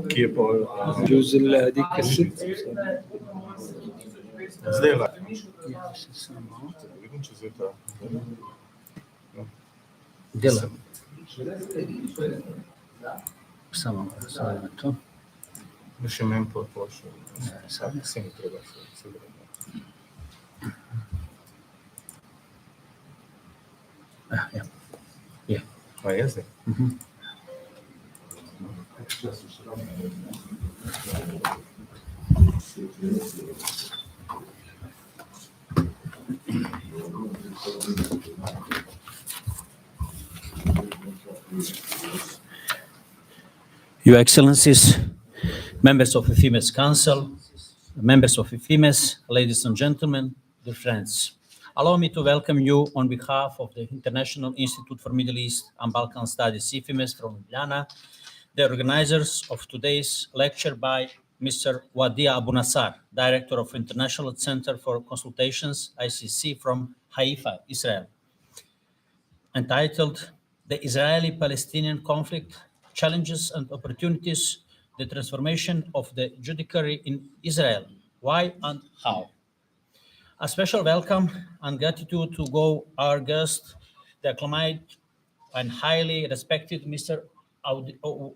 كيف جوز هذيك الست сделать? Dela. Samo to. Više men pošao. Sim treba se. Ja. Ja. A jeste? Your Excellencies, members of Ifimes Council, members of Ifimes, ladies and gentlemen, dear friends. Allow me to welcome you on behalf of the International Institute for Middle East and Balkan Studies, Ifimes from Ljubljana, the organizers of today's lecture by Mr. Wadia Abunassar, Director of International Center for Consultations, ICC from Haifa, Israel, entitled The Israeli-Palestinian Conflict, Challenges and Opportunities, the Transformation of the Judiciary in Israel, Why and How. A special welcome and gratitude to go our guest, the acclaimed and highly respected Mr.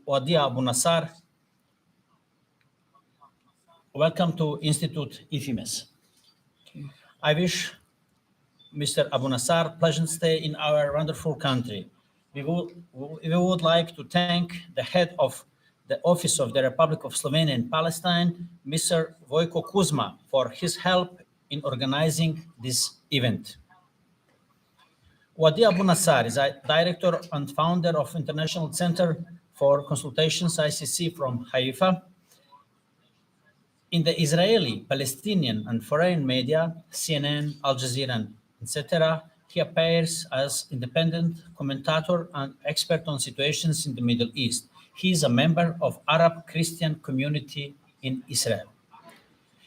Wadia Abunassar. Welcome to Institute Ifimes. I wish Mr. Abunassar pleasant stay in our wonderful country. We would like to thank the head of the Office of the Republic of Slovenia in Palestine, Mr. Vojko Kuzma, for his help in organizing this event. Wadie Abunassar is a director and founder of International Center for Consultations, ICC from Haifa. In the Israeli, Palestinian, and foreign media, CNN, Al-Jazeera, etc., he appears as independent commentator and expert on situations in the Middle East. He is a member of Arab Christian community in Israel.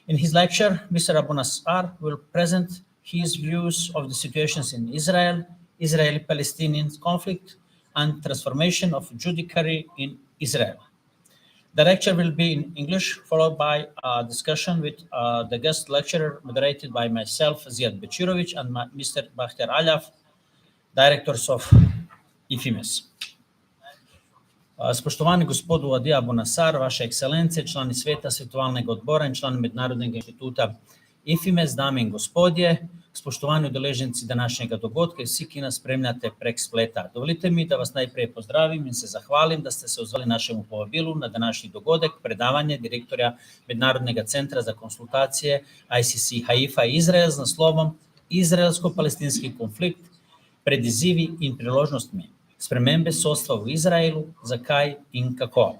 In his lecture, Mr. Abunassar will present his views of the situations in Israel, Israeli-Palestinian conflict, and transformation of judiciary in Israel. The lecture will be in English, followed by a discussion with the guest lecturer, moderated by myself, Ziad Bečirović, and Mr. Bakhtiar Alaf, directors of Ifimes. Spoštovani gospod Wadia Abunassar, vaše ekscelencije, člani sveta, svetovalnega odbora in člani Mednarodnega inštituta Ifimes, dame in gospodje, spoštovani udeleženci današnjega dogodka in vsi, ki nas spremljate prek spleta. Dovolite mi, da vas najprej pozdravim in se zahvalim, da ste se odzvali našemu povabilu na današnji dogodek, predavanje direktorja Mednarodnega centra za konsultacije ICC Haifa Izrael z naslovom Izraelsko-palestinski konflikt, pred izzivi in priložnostmi, spremembe sodstva v Izraelu, zakaj in kako.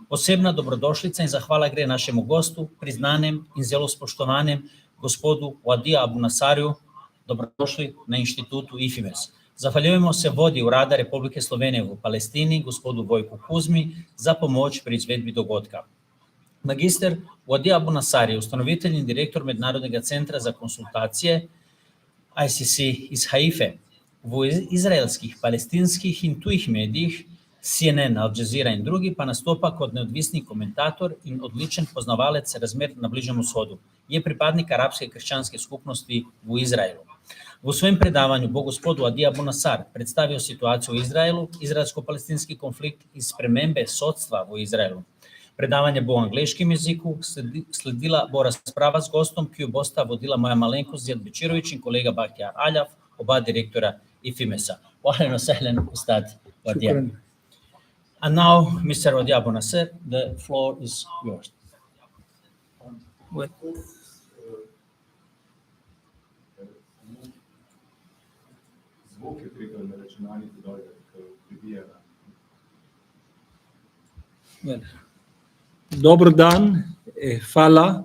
Posebna dobrodošlica in zahvala gre našemu gostu, priznanem in zelo spoštovanem gospodu Wadija Abunassarju. Dobrodošli na inštitutu Ifimes. Zahvaljujemo se vodji Urada Republike Slovenije v Palestini, gospodu Vojku Kuzmi, za pomoč pri izvedbi dogodka. Magister Wadia Abunassar je ustanovitelj in direktor Mednarodnega centra za konsultacije ICC iz Haife. V izraelskih, palestinskih in tujih medijih, CNN, Al-Jazeera in drugi, pa nastopa kot neodvisni komentator in odličen poznavalec razmer na Bližnjem vzhodu. Je pripadnik arabske krščanske skupnosti v Izraelu. V svojem predavanju bo gospod Wadia Abunassar predstavil situacijo v Izraelu, izraelsko-palestinski konflikt in spremembe sodstva v Izraelu. Predavanje bo v angleškem jeziku, sledila bo razprava z gostom, ki jo bosta vodila moja malenkost Ziad Bečirović in kolega Bakhtiar Alaf, oba direktora Ifimesa. Ahlan wa sahlan, Ustad Wadia. And now, Mr. Wadia Abunassar, the floor is yours. Dobar dan, hvala.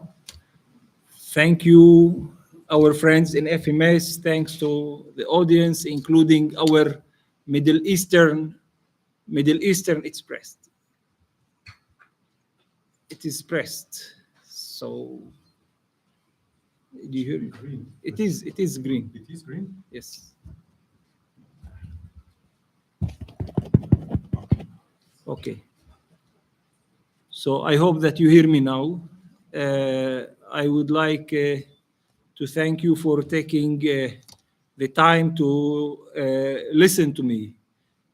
Thank you, our friends in FMS. Thanks to the audience, including our Middle Eastern Express. It is pressed. So, do you hear me? Green. It is green. It is green? Yes. Okay. So I hope that you hear me now. I would like to thank you for taking the time to listen to me.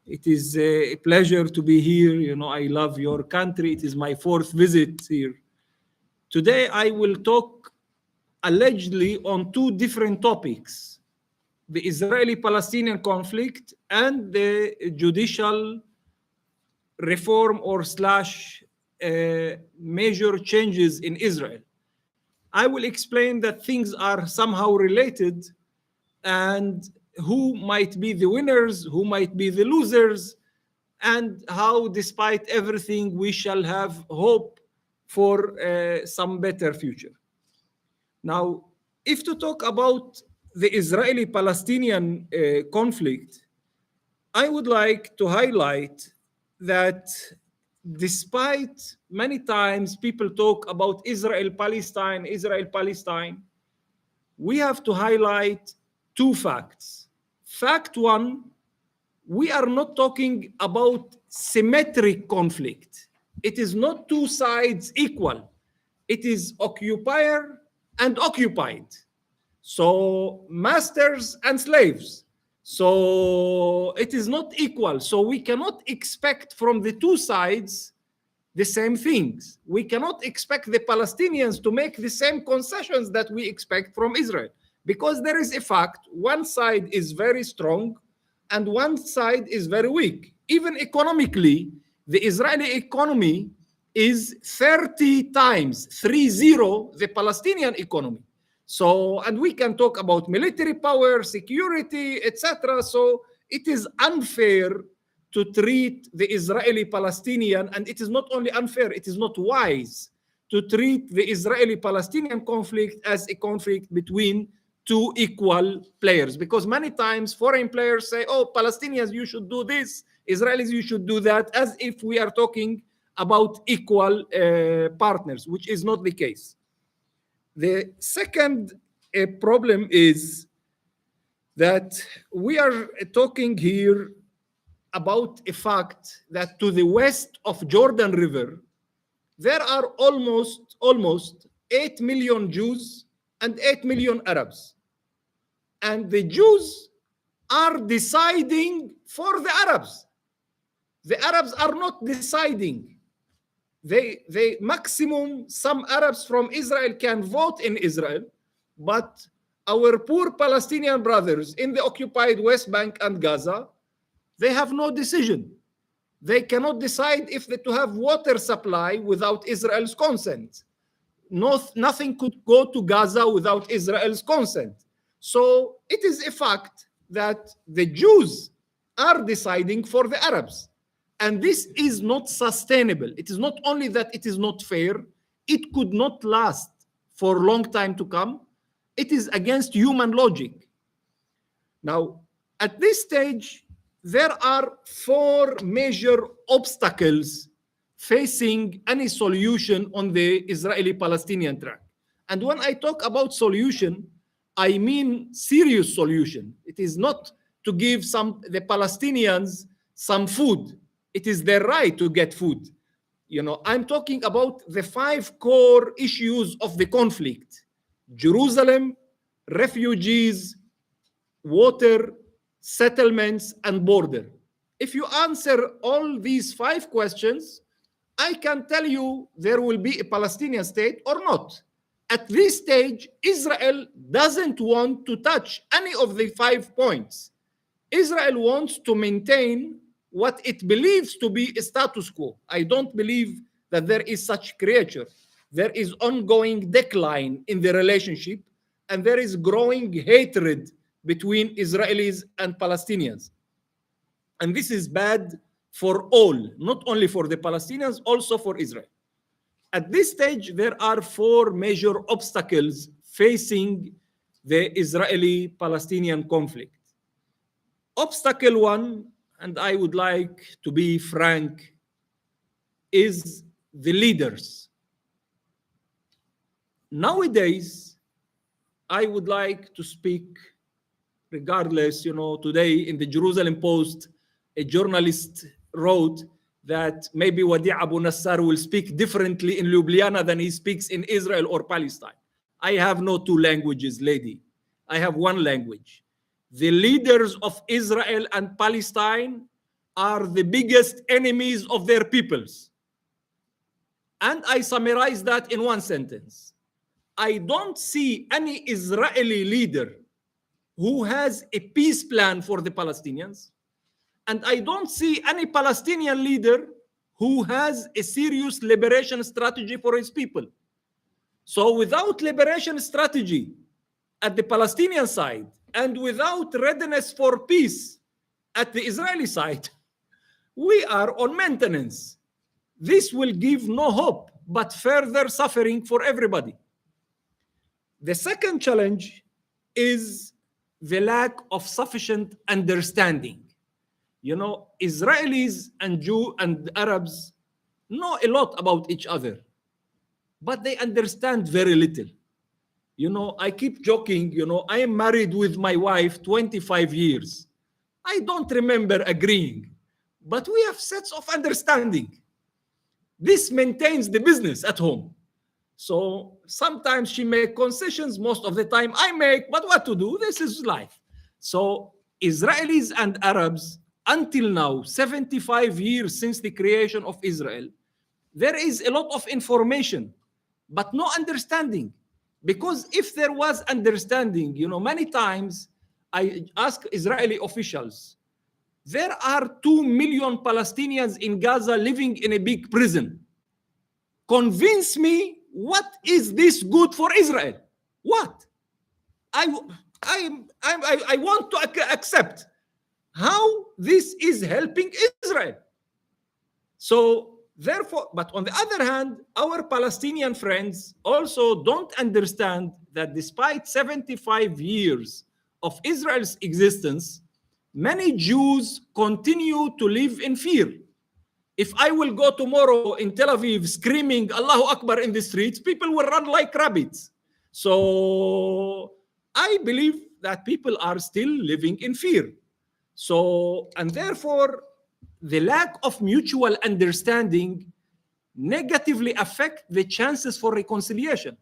It is a pleasure to be here. You know, I love your country. It is my 4th visit here. Today, I will talk allegedly on 2 different topics: the Israeli-Palestinian conflict and the judicial reform or slash major changes in Israel. I will explain that things are somehow related and who might be the winners, who might be the losers, and how, despite everything, we shall have hope for some better future. Now, if to talk about the Israeli-Palestinian conflict, I would like to highlight that despite many times people talk about Israel-Palestine, Israel-Palestine, we have to highlight 2 facts. Fact 1, we are not talking about symmetric conflict. It is not 2 sides equal. It is occupier and occupied. So masters and slaves. So it is not equal. So we cannot expect from the 2 sides the same things. We cannot expect the Palestinians to make the same concessions that we expect from Israel, because there is a fact: one side is very strong and one side is very weak. Even economically, the Israeli economy is 30 times, 30, the Palestinian economy. So, and we can talk about military power, security, etc. So it is unfair to treat the Israeli-Palestinian, and it is not only unfair, it is not wise to treat the Israeli-Palestinian conflict as a conflict between 2 equal players. Because many times foreign players say, oh, Palestinians, you should do this, Israelis, you should do that, as if we are talking about equal partners, which is not the case. The second problem is that we are talking here about a fact that to the west of Jordan River, there are almost 8 million Jews and 8 million Arabs. And the Jews are deciding for the Arabs. The Arabs are not deciding. They maximum, some Arabs from Israel can vote in Israel, but our poor Palestinian brothers in the occupied West Bank and Gaza, they have no decision. They cannot decide if to have water supply without Israel's consent. Nothing could go to Gaza without Israel's consent. So it is a fact that the Jews are deciding for the Arabs. And this is not sustainable. It is not only that it is not fair, it could not last for a long time to come. It is against human logic. Now, at this stage, there are 4 major obstacles facing any solution on the Israeli-Palestinian track. And when I talk about solution, I mean serious solution. It is not to give the Palestinians some food. It is their right to get food. You know, I'm talking about the 5 core issues of the conflict: Jerusalem, refugees, water, settlements, and border. If you answer all these 5 questions, I can tell you there will be a Palestinian state or not. At this stage, Israel doesn't want to touch any of the 5 points. Israel wants to maintain what it believes to be a status quo. I don't believe that there is such creature. There is ongoing decline in the relationship, and there is growing hatred between Israelis and Palestinians. And this is bad for all, not only for the Palestinians, also for Israel. At this stage, there are 4 major obstacles facing the Israeli-Palestinian conflict. Obstacle 1, and I would like to be frank, is the leaders. Nowadays, I would like to speak regardless. You know, today in the Jerusalem Post, a journalist wrote that maybe Wadia Abunassar will speak differently in Ljubljana than he speaks in Israel or Palestine. I have no two languages, lady. I have one language. The leaders of Israel and Palestine are the biggest enemies of their peoples. And I summarize that in one sentence. I don't see any Israeli leader who has a peace plan for the Palestinians. And I don't see any Palestinian leader who has a serious liberation strategy for his people. So without liberation strategy at the Palestinian side and without readiness for peace at the Israeli side, we are on maintenance. This will give no hope, but further suffering for everybody. The second challenge is the lack of sufficient understanding. You know, Israelis and Jews and Arabs know a lot about each other, but they understand very little. You know, I keep joking, you know, I am married with my wife 25 years. I don't remember agreeing, but we have sets of understanding. This maintains the business at home. So sometimes she makes concessions, most of the time I make, but what to do? This is life. So Israelis and Arabs, until now, 75 years since the creation of Israel, there is a lot of information, but no understanding. Because if there was understanding, you know, many times I ask Israeli officials, there are 2 million Palestinians in Gaza living in a big prison. Convince me, what is this good for Israel? What? I want to accept how this is helping Israel. So therefore, but on the other hand, our Palestinian friends also don't understand that despite 75 years of Israel's existence, many Jews continue to live in fear. If I will go tomorrow in Tel Aviv screaming Allahu Akbar in the streets, people will run like rabbits. So I believe that people are still living in fear. So, and therefore, the lack of mutual understanding negatively affect the chances for reconciliation.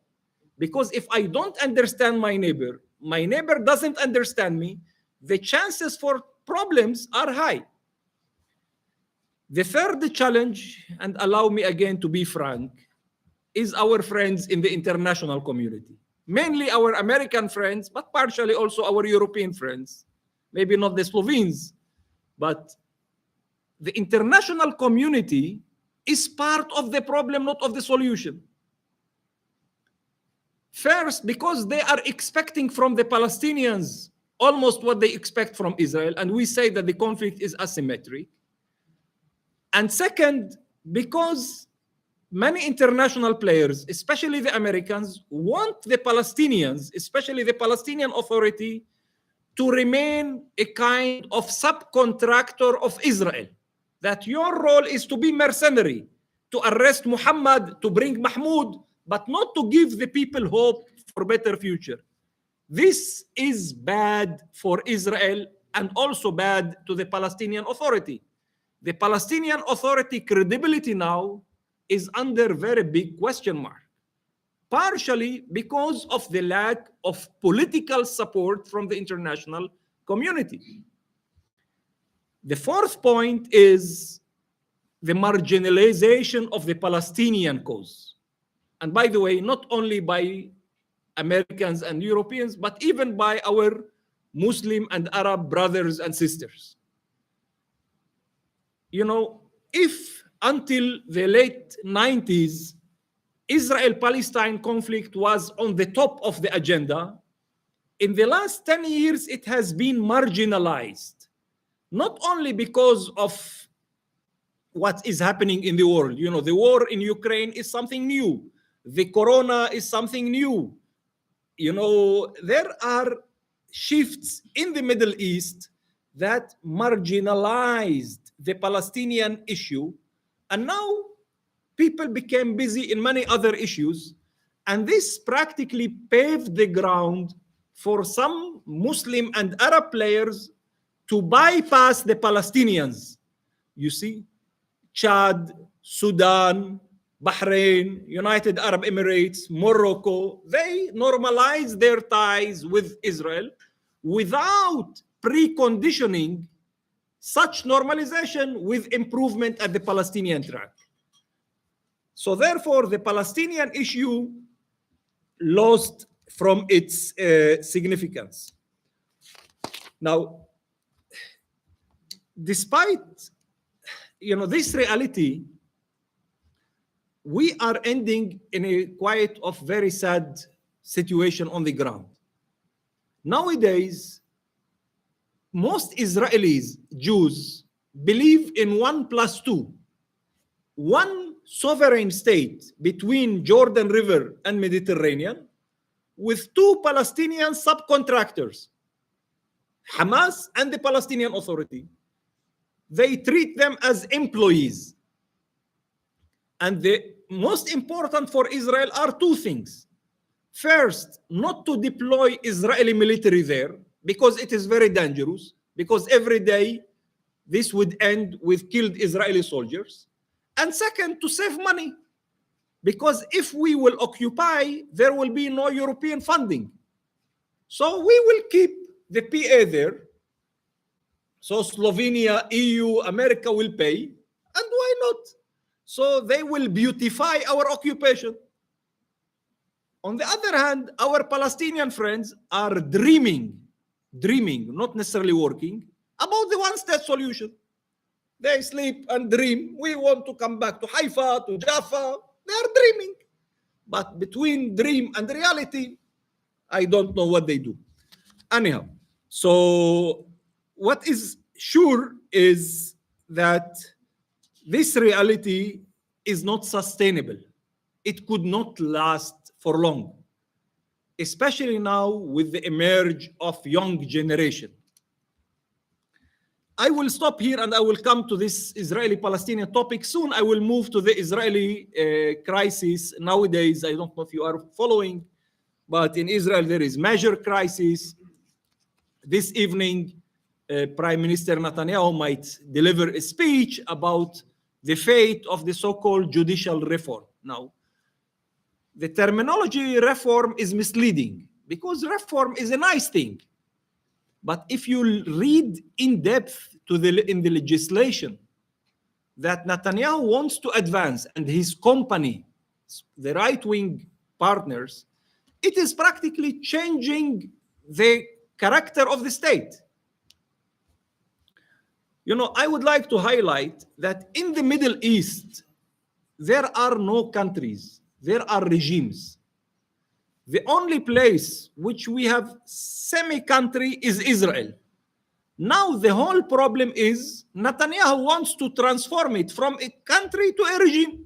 Because if I don't understand my neighbor doesn't understand me, the chances for problems are high. The third challenge, and allow me again to be frank, is our friends in the international community. Mainly our American friends, but partially also our European friends. Maybe not the Slovenes, but the international community is part of the problem, not of the solution. First, because they are expecting from the Palestinians almost what they expect from Israel, and we say that the conflict is asymmetric. And second, because many international players, especially the Americans, want the Palestinians, especially the Palestinian Authority, to remain a kind of subcontractor of Israel. That your role is to be mercenary, to arrest Muhammad, to bring Mahmoud, but not to give the people hope for a better future. This is bad for Israel and also bad to the Palestinian Authority. The Palestinian Authority credibility now is under very big question mark, partially because of the lack of political support from the international community. The fourth point is the marginalization of the Palestinian cause. And by the way, not only by Americans and Europeans, but even by our Muslim and Arab brothers and sisters. You know, if until the late 90s, Israel-Palestine conflict was on the top of the agenda, in the last 10 years, it has been marginalized. Not only because of what is happening in the world. You know, the war in Ukraine is something new. The corona is something new. You know, there are shifts in the Middle East that marginalized the Palestinian issue, and now people became busy in many other issues, and this practically paved the ground for some Muslim and Arab players to bypass the Palestinians. You see, Chad, Sudan, Bahrain, United Arab Emirates, Morocco, they normalize their ties with Israel without preconditioning such normalization with improvement at the Palestinian track. So therefore, the Palestinian issue lost from its significance. Now, despite this reality, we are ending in a quite of very sad situation on the ground. Nowadays, most Israelis, Jews, believe in 1+2, one sovereign state between Jordan River and Mediterranean, with two Palestinian subcontractors, Hamas and the Palestinian Authority. They treat them as employees. And the most important for Israel are two things. First, not to deploy Israeli military there, because it is very dangerous, because every day this would end with killed Israeli soldiers. And second, to save money, because if we will occupy, there will be no European funding. So we will keep the PA there. So Slovenia, EU, America will pay, and why not? So they will beautify our occupation. On the other hand, our Palestinian friends are dreaming, not necessarily working, about the one-state solution. They sleep and dream. We want to come back to Haifa, to Jaffa. They are dreaming. But between dream and reality, I don't know what they do. Anyhow, so what is sure is that this reality is not sustainable. It could not last for long, especially now with the emerge of young generation. I will stop here and I will come to this Israeli-Palestinian topic. Soon I will move to the Israeli crisis. Nowadays, I don't know if you are following, but in Israel there is major crisis. This evening, Prime Minister Netanyahu might deliver a speech about the fate of the so-called judicial reform. Now, the terminology reform is misleading because reform is a nice thing. But if you read in depth in the legislation that Netanyahu wants to advance and his company, the right-wing partners, it is practically changing the character of the state. I would like to highlight that in the Middle East, there are no countries, there are regimes. The only place which we have semi-country is Israel. Now the whole problem is Netanyahu wants to transform it from a country to a regime.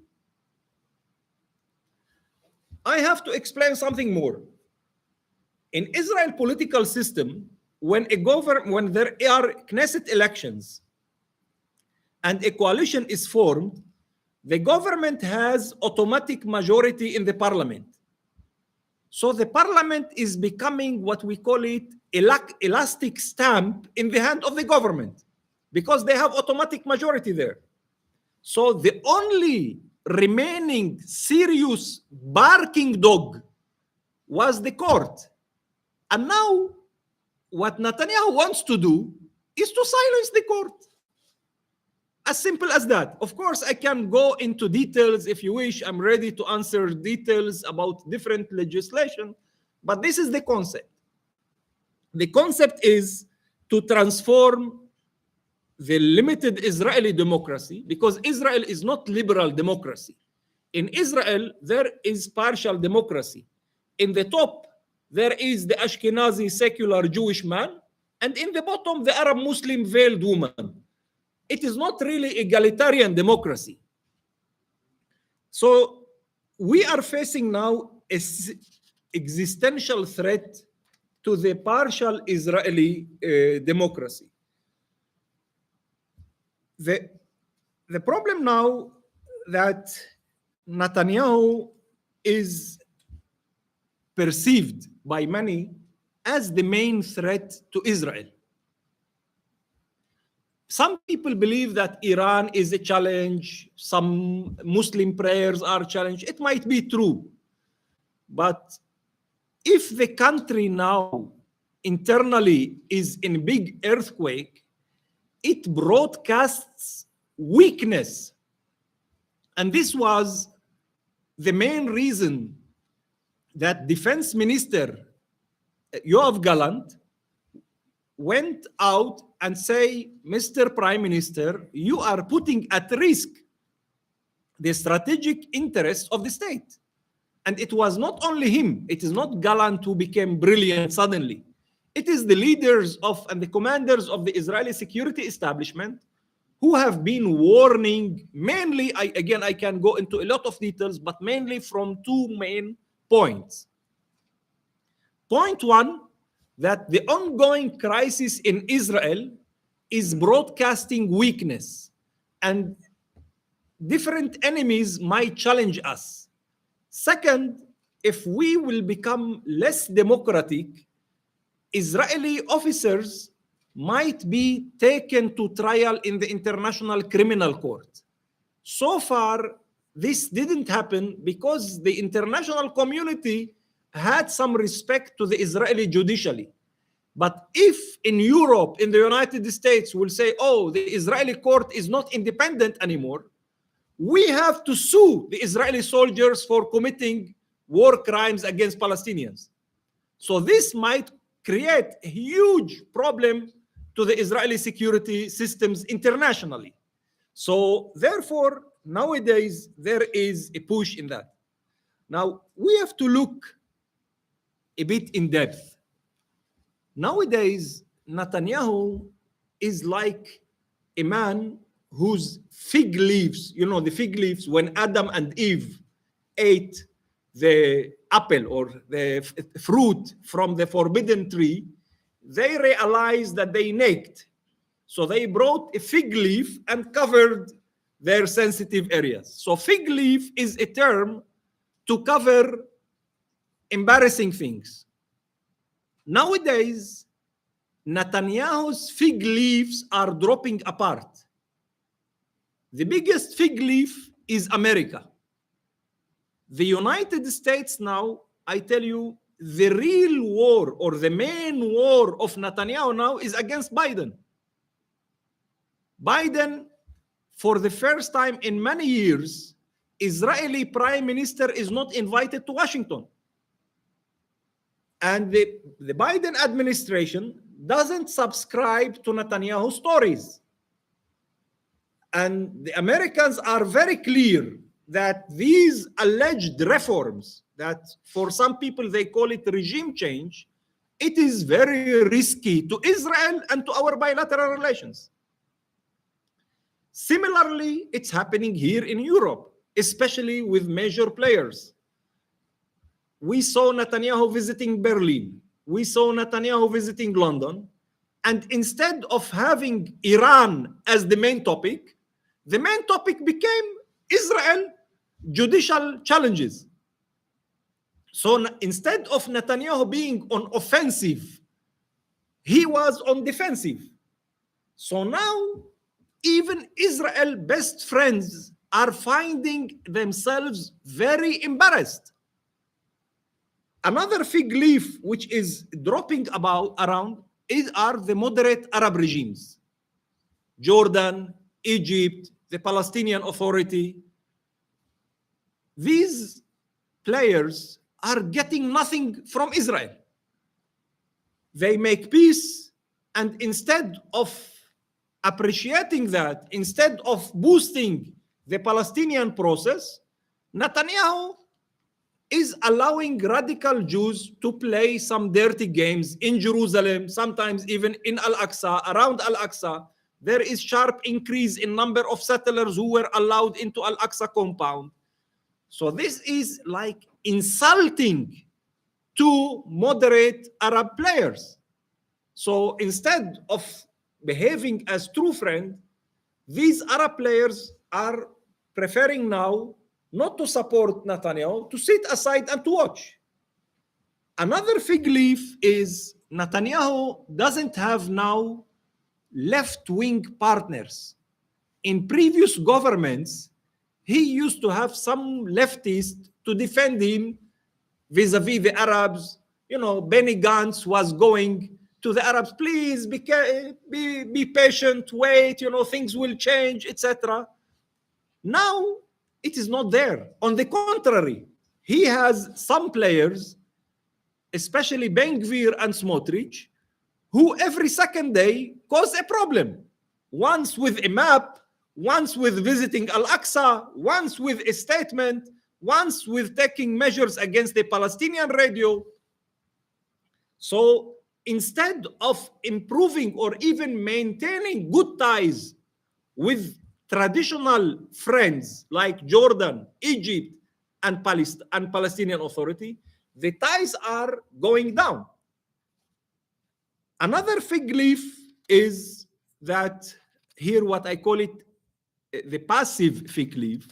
I have to explain something more. In Israel political system, when there are Knesset elections and a coalition is formed, the government has automatic majority in the parliament. So the parliament is becoming what we call it elastic stamp in the hand of the government because they have automatic majority there. So the only remaining serious barking dog was the court. And now what Netanyahu wants to do is to silence the court. As simple as that. Of course, I can go into details if you wish. I'm ready to answer details about different legislation, but this is the concept. The concept is to transform the limited Israeli democracy, because Israel is not liberal democracy. In Israel, there is partial democracy. In the top, there is the Ashkenazi secular Jewish man, and in the bottom, the Arab Muslim veiled woman. It is not really egalitarian democracy. So we are facing now an existential threat to the partial Israeli democracy. The problem now that Netanyahu is perceived by many as the main threat to Israel. some people believe that Iran is a challenge, some Muslim prayers are challenged. It might be true. But if the country now internally is in a big earthquake, it broadcasts weakness. And this was the main reason that Defense Minister Yoav Gallant went out and say, Mr. Prime Minister, you are putting at risk the strategic interests of the state. And it was not only him. It is not Gallant who became brilliant suddenly. It is the leaders of and the commanders of the Israeli security establishment who have been warning, mainly, I can go into a lot of details, but mainly from two main points. Point one, that the ongoing crisis in Israel is broadcasting weakness, and different enemies might challenge us. Second, if we will become less democratic, Israeli officers might be taken to trial in the International Criminal Court. So far, this didn't happen because the international community had some respect to the Israeli judiciary. But if in Europe, in the United States, we'll say, oh, the Israeli court is not independent anymore, we have to sue the Israeli soldiers for committing war crimes against Palestinians. So this might create a huge problem to the Israeli security systems internationally. So therefore, nowadays, there is a push in that. Now, we have to look a bit in depth. Nowadays, Netanyahu is like a man whose fig leaves, you know, the fig leaves, when Adam and Eve ate the apple or the fruit from the forbidden tree, they realized that they naked. So they brought a fig leaf and covered their sensitive areas. So fig leaf is a term to cover embarrassing things. Nowadays, Netanyahu's fig leaves are dropping apart. The biggest fig leaf is America. The United States now, I tell you, the real war or the main war of Netanyahu now is against Biden. Biden, for the first time in many years, Israeli Prime Minister is not invited to Washington. And the Biden administration doesn't subscribe to Netanyahu stories. And the Americans are very clear that these alleged reforms, that for some people they call it regime change, it is very risky to Israel and to our bilateral relations. Similarly, it's happening here in Europe, especially with major players. We saw Netanyahu visiting Berlin. We saw Netanyahu visiting London. And instead of having Iran as the main topic became Israel judicial challenges. So instead of Netanyahu being on offensive, he was on defensive. So now even Israel best friends are finding themselves very embarrassed. Another fig leaf which is dropping around are the moderate Arab regimes. Jordan, Egypt, the Palestinian Authority. These players are getting nothing from Israel. They make peace, and instead of appreciating that, instead of boosting the Palestinian process, Netanyahu is allowing radical Jews to play some dirty games in Jerusalem, sometimes even in Al-Aqsa, around Al-Aqsa. There is sharp increase in number of settlers who were allowed into Al-Aqsa compound. So this is like insulting to moderate Arab players. So instead of behaving as true friends, these Arab players are preferring now not to support Netanyahu, to sit aside and to watch. Another fig leaf is Netanyahu doesn't have now left-wing partners. In previous governments, he used to have some leftists to defend him vis-a-vis the Arabs. You know, Benny Gantz was going to the Arabs, please be patient, wait, you know, things will change, etc. Now, it is not there. On the contrary, he has some players, especially Ben Gvir and Smotrich, who every second day cause a problem. Once with a map, once with visiting Al-Aqsa, once with a statement, once with taking measures against the Palestinian radio. So instead of improving or even maintaining good ties with traditional friends like Jordan, Egypt, and Palestinian Authority, the ties are going down. Another fig leaf is that here what I call it the passive fig leaf.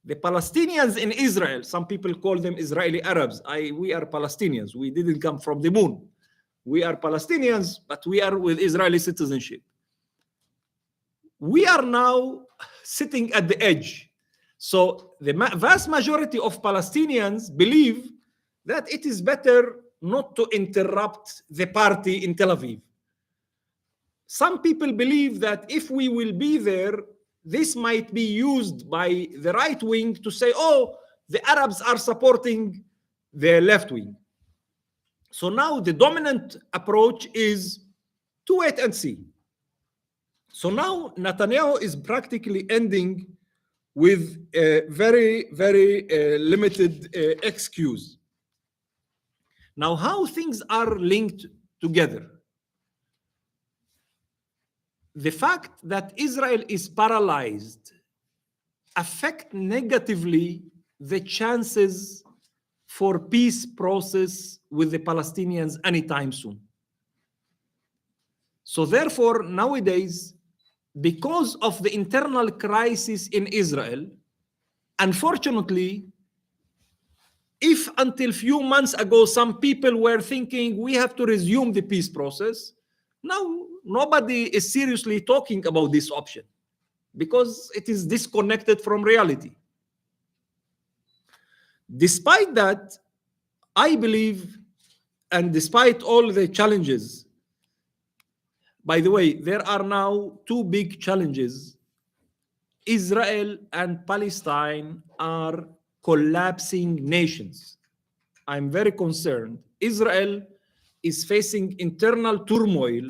The Palestinians in Israel, some people call them Israeli Arabs. We are Palestinians. We didn't come from the moon. We are Palestinians, but we are with Israeli citizenship. We are now sitting at the edge. So the vast majority of Palestinians believe that it is better not to interrupt the party in Tel Aviv. Some people believe that if we will be there, this might be used by the right wing to say, oh, the Arabs are supporting the left wing. So now the dominant approach is to wait and see. So now Netanyahu is practically ending with a very, very limited excuse. Now, how things are linked together? The fact that Israel is paralyzed affects negatively the chances for peace process with the Palestinians anytime soon. So therefore, nowadays, because of the internal crisis in Israel, unfortunately, if until few months ago, some people were thinking we have to resume the peace process, now nobody is seriously talking about this option because it is disconnected from reality. Despite that, I believe, and despite all the challenges, by the way, there are now two big challenges. Israel and Palestine are collapsing nations. I'm very concerned. Israel is facing internal turmoil,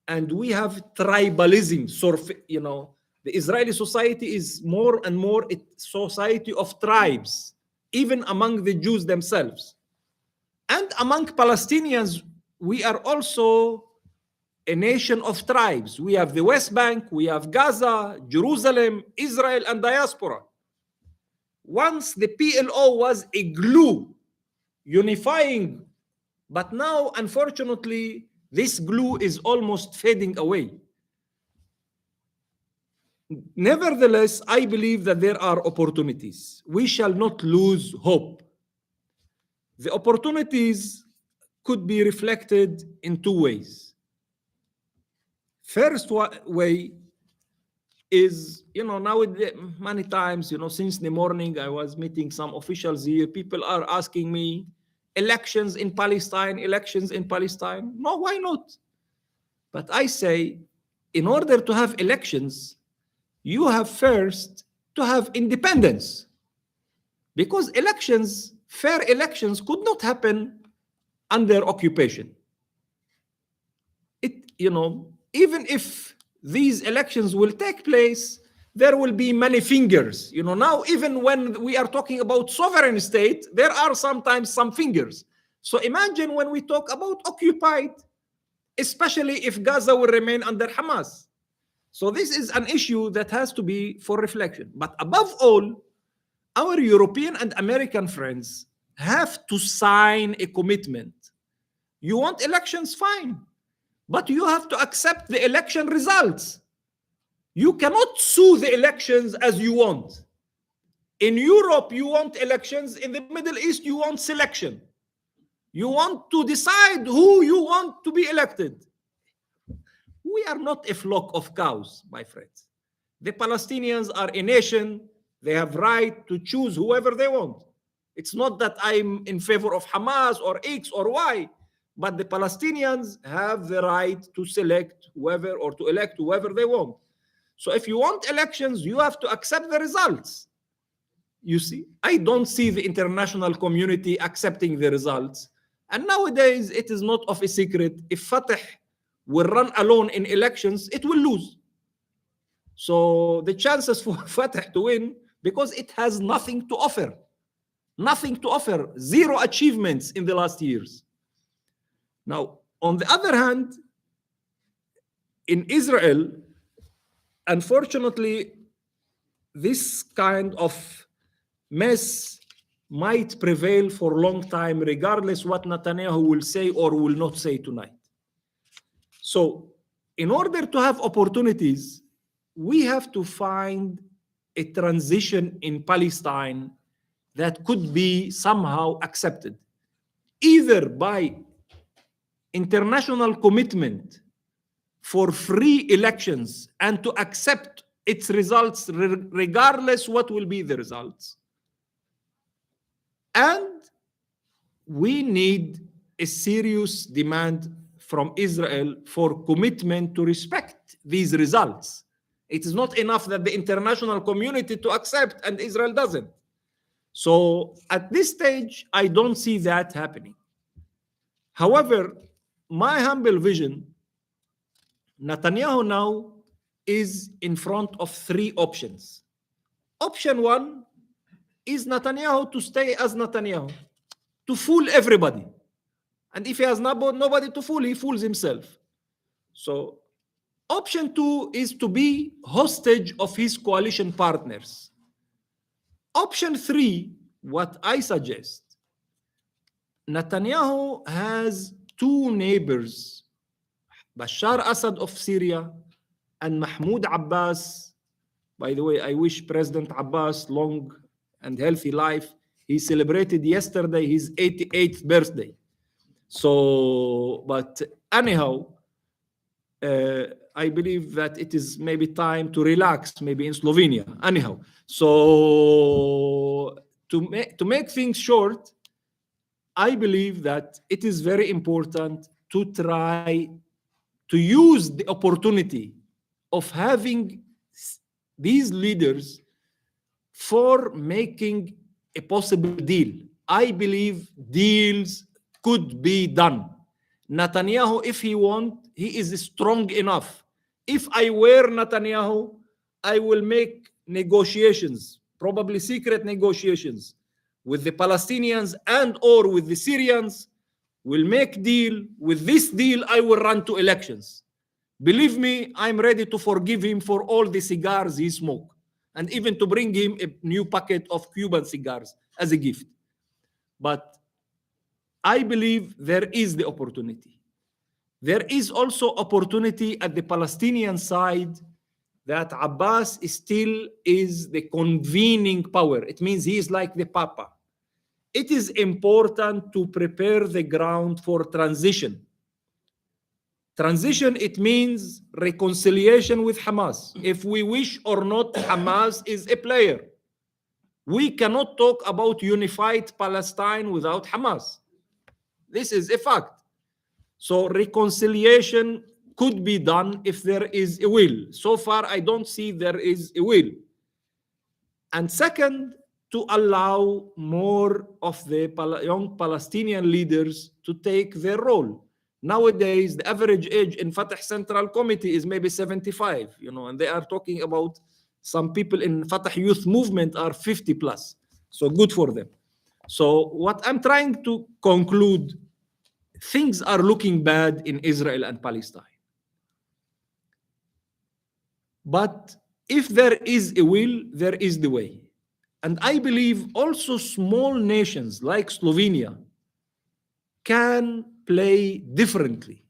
and we have tribalism. So, you know, the Israeli society is more and more a society of tribes, even among the Jews themselves. And among Palestinians, we are also a nation of tribes. We have the West Bank, we have Gaza, Jerusalem, Israel, and diaspora. Once the PLO was a glue unifying, but now, unfortunately, this glue is almost fading away. Nevertheless, I believe that there are opportunities. We shall not lose hope. The opportunities could be reflected in two ways. First way is, you know, now many times, you know, since the morning I was meeting some officials here, people are asking me, elections in Palestine, elections in Palestine. No, why not? But I say, in order to have elections, you have first to have independence. Because elections, fair elections, could not happen under occupation. You know, even if these elections will take place, there will be many fingers. You know, now even when we are talking about sovereign state, there are sometimes some fingers. So imagine when we talk about occupied, especially if Gaza will remain under Hamas. So this is an issue that has to be for reflection. But above all, our European and American friends have to sign a commitment. You want elections? Fine. But you have to accept the election results. You cannot sue the elections as you want. In Europe, you want elections. In the Middle East, you want selection. You want to decide who you want to be elected. we are not a flock of cows, my friends. The Palestinians are a nation. They have right to choose whoever they want. It's not that I'm in favor of Hamas or X or Y, but the Palestinians have the right to select whoever or to elect whoever they want. So if you want elections, you have to accept the results. You see, I don't see the international community accepting the results. And nowadays, it is not of a secret. If Fatah will run alone in elections, it will lose. So the chances for Fatah to win, because it has nothing to offer. Nothing to offer. Zero achievements in the last years. Now, on the other hand, in Israel, unfortunately, this kind of mess might prevail for a long time, regardless what Netanyahu will say or will not say tonight. So, in order to have opportunities, we have to find a transition in Palestine that could be somehow accepted, either by international commitment for free elections and to accept its results regardless what will be the results. And we need a serious demand from Israel for commitment to respect these results. It is not enough that the international community to accept and Israel doesn't. So at this stage, I don't see that happening. However, my humble vision, Netanyahu now is in front of three options. Option one is Netanyahu to stay as Netanyahu, to fool everybody. And if he has nobody to fool, he fools himself. So option two is to be hostage of his coalition partners. Option three, what I suggest, Netanyahu has two neighbors, Bashar Assad of Syria and Mahmoud Abbas. By the way, I wish President Abbas long and healthy life. He celebrated yesterday his 88th birthday. So, but anyhow, I believe that it is maybe time to relax, maybe in Slovenia. Anyhow, so to make things short, I believe that it is very important to try to use the opportunity of having these leaders for making a possible deal. I believe deals could be done. Netanyahu, if he wants, he is strong enough. If I were Netanyahu, I will make negotiations, probably secret negotiations, with the Palestinians and or with the Syrians. Will make deal. With this deal, I will run to elections. Believe me, I'm ready to forgive him for all the cigars he smoked, and even to bring him a new packet of Cuban cigars as a gift. But I believe there is the opportunity. There is also opportunity at the Palestinian side that Abbas still is the convening power. It means he is like the Papa. It is important to prepare the ground for transition. Transition, it means reconciliation with Hamas. If we wish or not, Hamas is a player. We cannot talk about unified Palestine without Hamas. This is a fact. So reconciliation could be done if there is a will. So far, I don't see there is a will. And second, to allow more of the young Palestinian leaders to take their role. Nowadays, the average age in Fatah Central Committee is maybe 75, and they are talking about some people in Fatah Youth Movement are 50 plus. So good for them. So what I'm trying to conclude, things are looking bad in Israel and Palestine. But if there is a will, there is the way. And I believe also small nations like Slovenia can play differently.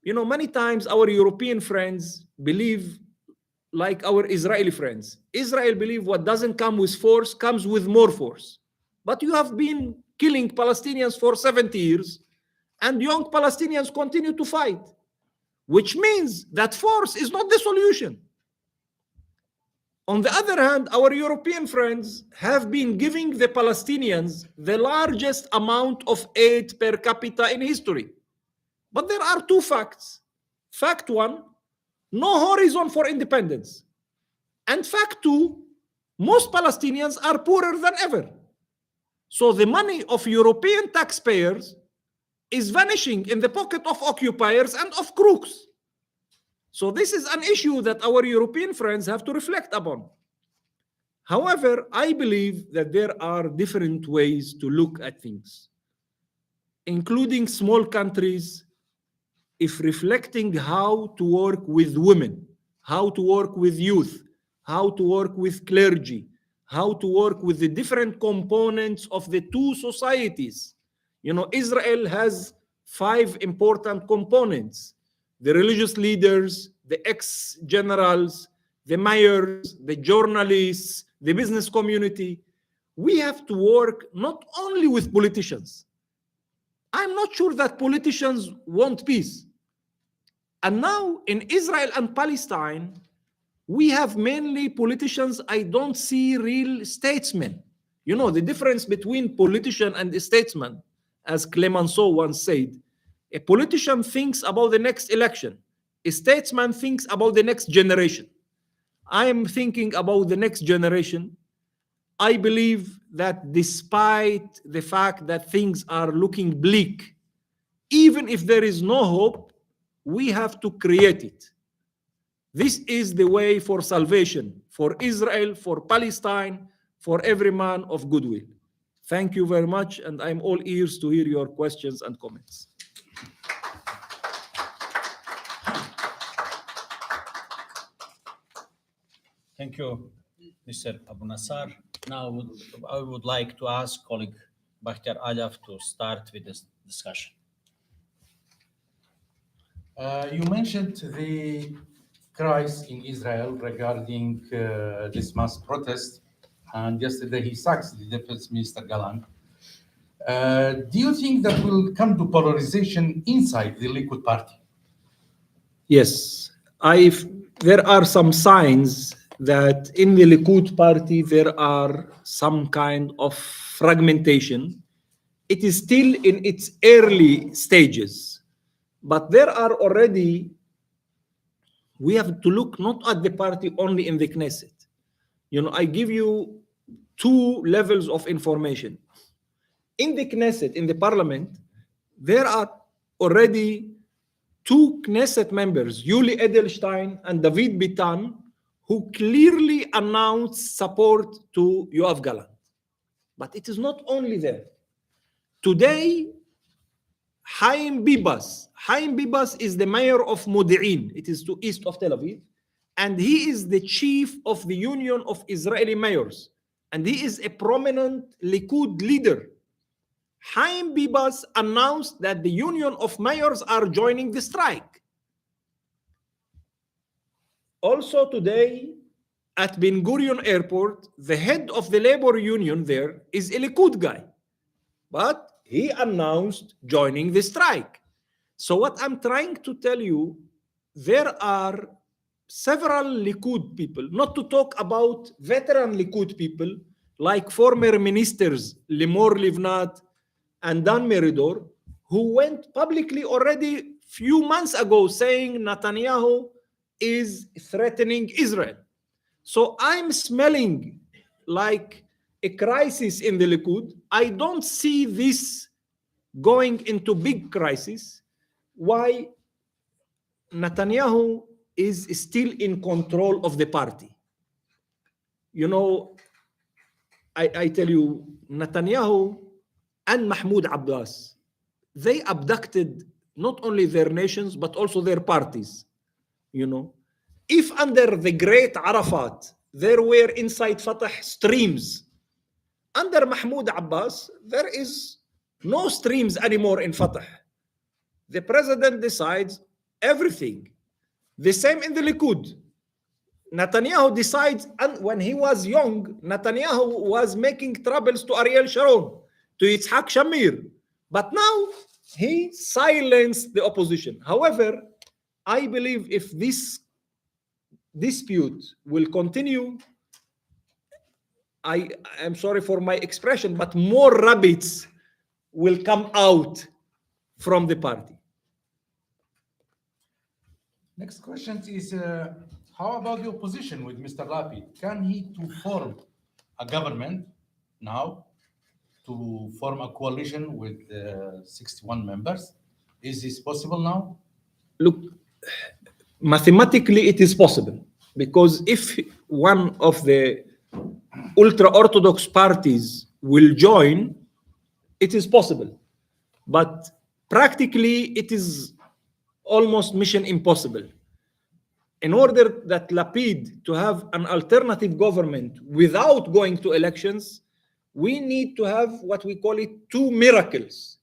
Many times our European friends believe like our Israeli friends. Israel believe what doesn't come with force comes with more force. But you have been killing Palestinians for 70 years, and young Palestinians continue to fight. which means that force is not the solution. On the other hand, our European friends have been giving the Palestinians the largest amount of aid per capita in history. But there are two facts. Fact one, no horizon for independence. And fact two, most Palestinians are poorer than ever. So the money of European taxpayers is vanishing in the pocket of occupiers and of crooks. So this is an issue that our European friends have to reflect upon. However, I believe that there are different ways to look at things, including small countries, if reflecting how to work with women, how to work with youth, how to work with clergy, how to work with the different components of the two societies. You know, Israel has 5 important components: the religious leaders, the ex-generals, the mayors, the journalists, the business community. We have to work not only with politicians. I'm not sure that politicians want peace. And now in Israel and Palestine, we have mainly politicians. I don't see real statesmen. You know, the difference between politician and a statesman, as Clemenceau once said, a politician thinks about the next election. A statesman thinks about the next generation. I am thinking about the next generation. I believe that despite the fact that things are looking bleak, even if there is no hope, we have to create it. This is the way for salvation, for Israel, for Palestine, for every man of goodwill. Thank you very much, and I'm all ears to hear your questions and comments. Thank you, Mr. Abunassar. Now, I would like to ask colleague Bakhtiar Alaf to start with this discussion. You mentioned the crisis in Israel regarding this mass protest, and yesterday he sacked the Defense Minister Gallant. Do you think that will come to polarization inside the Likud party? Yes, there are some signs that in the Likud party there are some kind of fragmentation. It is still in its early stages, but there are already, we have to look not at the party only in the Knesset. You know, I give you 2 levels of information. In the Knesset, in the parliament, there are already 2 Knesset members, Yuli Edelstein and David Bitan, who clearly announced support to Yoav Gallant. But it is not only there. Today, Haim Bibas is the mayor of Modi'in. It is to east of Tel Aviv. And he is the chief of the Union of Israeli Mayors. And he is a prominent Likud leader. Haim Bibas announced that the Union of Mayors are joining the strike. Also today, at Ben Gurion Airport, the head of the labor union there is a Likud guy. But he announced joining the strike. So what I'm trying to tell you, there are several Likud people, not to talk about veteran Likud people, like former ministers Limor Livnat and Dan Meridor, who went publicly already few months ago saying Netanyahu is threatening Israel. So I'm smelling like a crisis in the Likud. I don't see this going into big crisis. Why? Netanyahu is still in control of the party. You know, I tell you, Netanyahu and Mahmoud Abbas, they abducted not only their nations, but also their parties. You know, if under the great Arafat, there were inside Fatah streams, under Mahmoud Abbas, there is no streams anymore in Fatah. The president decides everything. The same in the Likud. Netanyahu decides, and when he was young, Netanyahu was making troubles to Ariel Sharon, to Yitzhak Shamir. But now he silenced the opposition. However, I believe if this dispute will continue, I am sorry for my expression, but more rabbits will come out from the party. Next question is, how about the opposition with Mr. Lapid? Can he to form a government now, to form a coalition with 61 members? Is this possible now? Look, mathematically it is possible, because if one of the ultra-Orthodox parties will join, it is possible. But practically it is almost mission impossible. In order that Lapid to have an alternative government without going to elections, we need to have what we call it two miracles.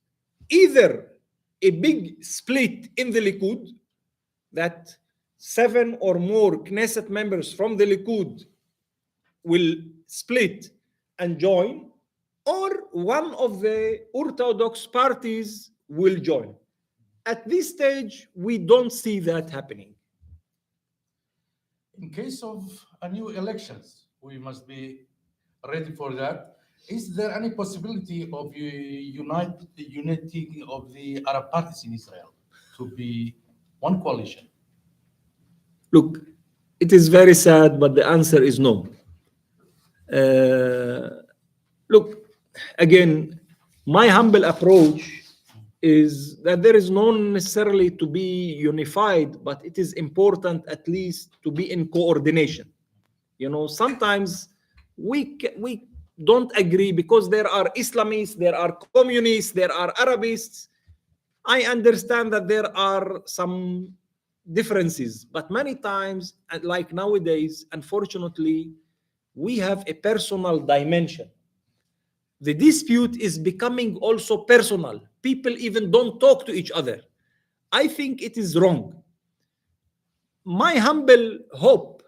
Either a big split in the Likud, that 7 or more Knesset members from the Likud will split and join, or one of the Orthodox parties will join. At this stage, we don't see that happening. In case of a new elections, we must be ready for that. Is there any possibility of unity of the Arab parties in Israel to be one coalition? Look, it is very sad, but the answer is no. Look, again, my humble approach is that there is no necessarily to be unified, but it is important at least to be in coordination. You know, sometimes we don't agree because there are Islamists, there are communists, there are Arabists. I understand that there are some differences, but many times, like nowadays, unfortunately, we have a personal dimension. The dispute is becoming also personal. People even don't talk to each other. I think it is wrong. My humble hope,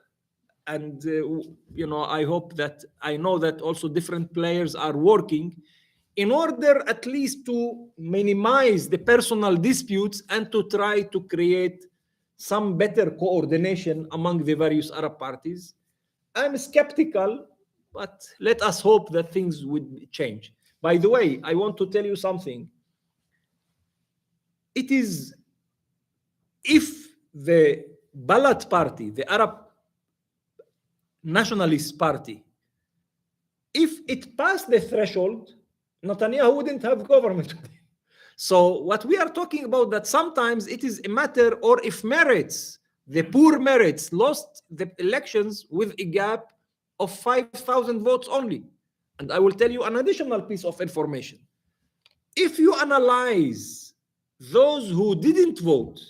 and you know, I hope that I know that also different players are working in order at least to minimize the personal disputes and to try to create some better coordination among the various Arab parties. I'm skeptical, but let us hope that things would change. By the way, I want to tell you something. It is, if the Balad party, the Arab Nationalist Party, if it passed the threshold, Netanyahu wouldn't have government. So what we are talking about, that sometimes it is a matter, or if Meretz, the poor Meretz, lost the elections with a gap of 5,000 votes only. And I will tell you an additional piece of information. If you analyze those who didn't vote,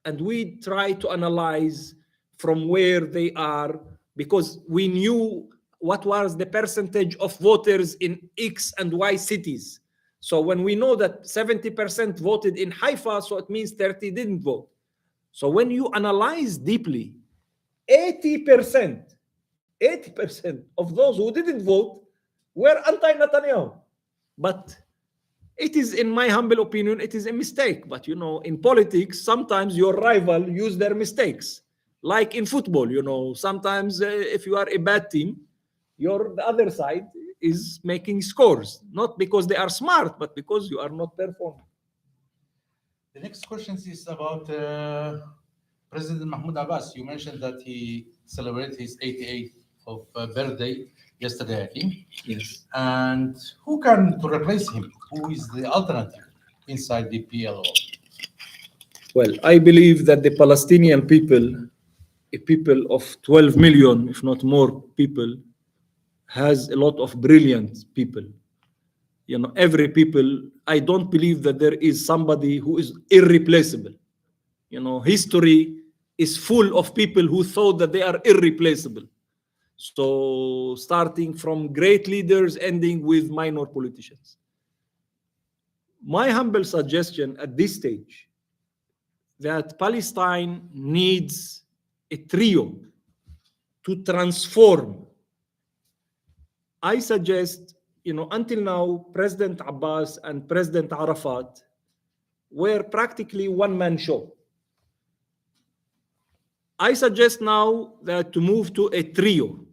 and we try to analyze from where they are, because we knew what was the percentage of voters in X and Y cities. So when we know that 70% voted in Haifa, so it means 30 didn't vote. So when you analyze deeply, 80% of those who didn't vote were anti-Netanyahu. But it is, in my humble opinion, it is a mistake. But you know, in politics, sometimes your rival use their mistakes. Like in football, you know, sometimes if you are a bad team, the other side is making scores, not because they are smart, but because you are not performing. The next question is about President Mahmoud Abbas. You mentioned that he celebrated his 88th of birthday yesterday, I think. Yes. And who can to replace him? Who is the alternative inside the PLO? Well, I believe that the Palestinian people, a people of 12 million, if not more people, has a lot of brilliant people. You know, every people, I don't believe that there is somebody who is irreplaceable. You know, history is full of people who thought that they are irreplaceable. So starting from great leaders, ending with minor politicians. My humble suggestion at this stage, that Palestine needs a trio to transform. I suggest, you know, until now, President Abbas and President Arafat were practically one-man show. I suggest now that to move to a trio,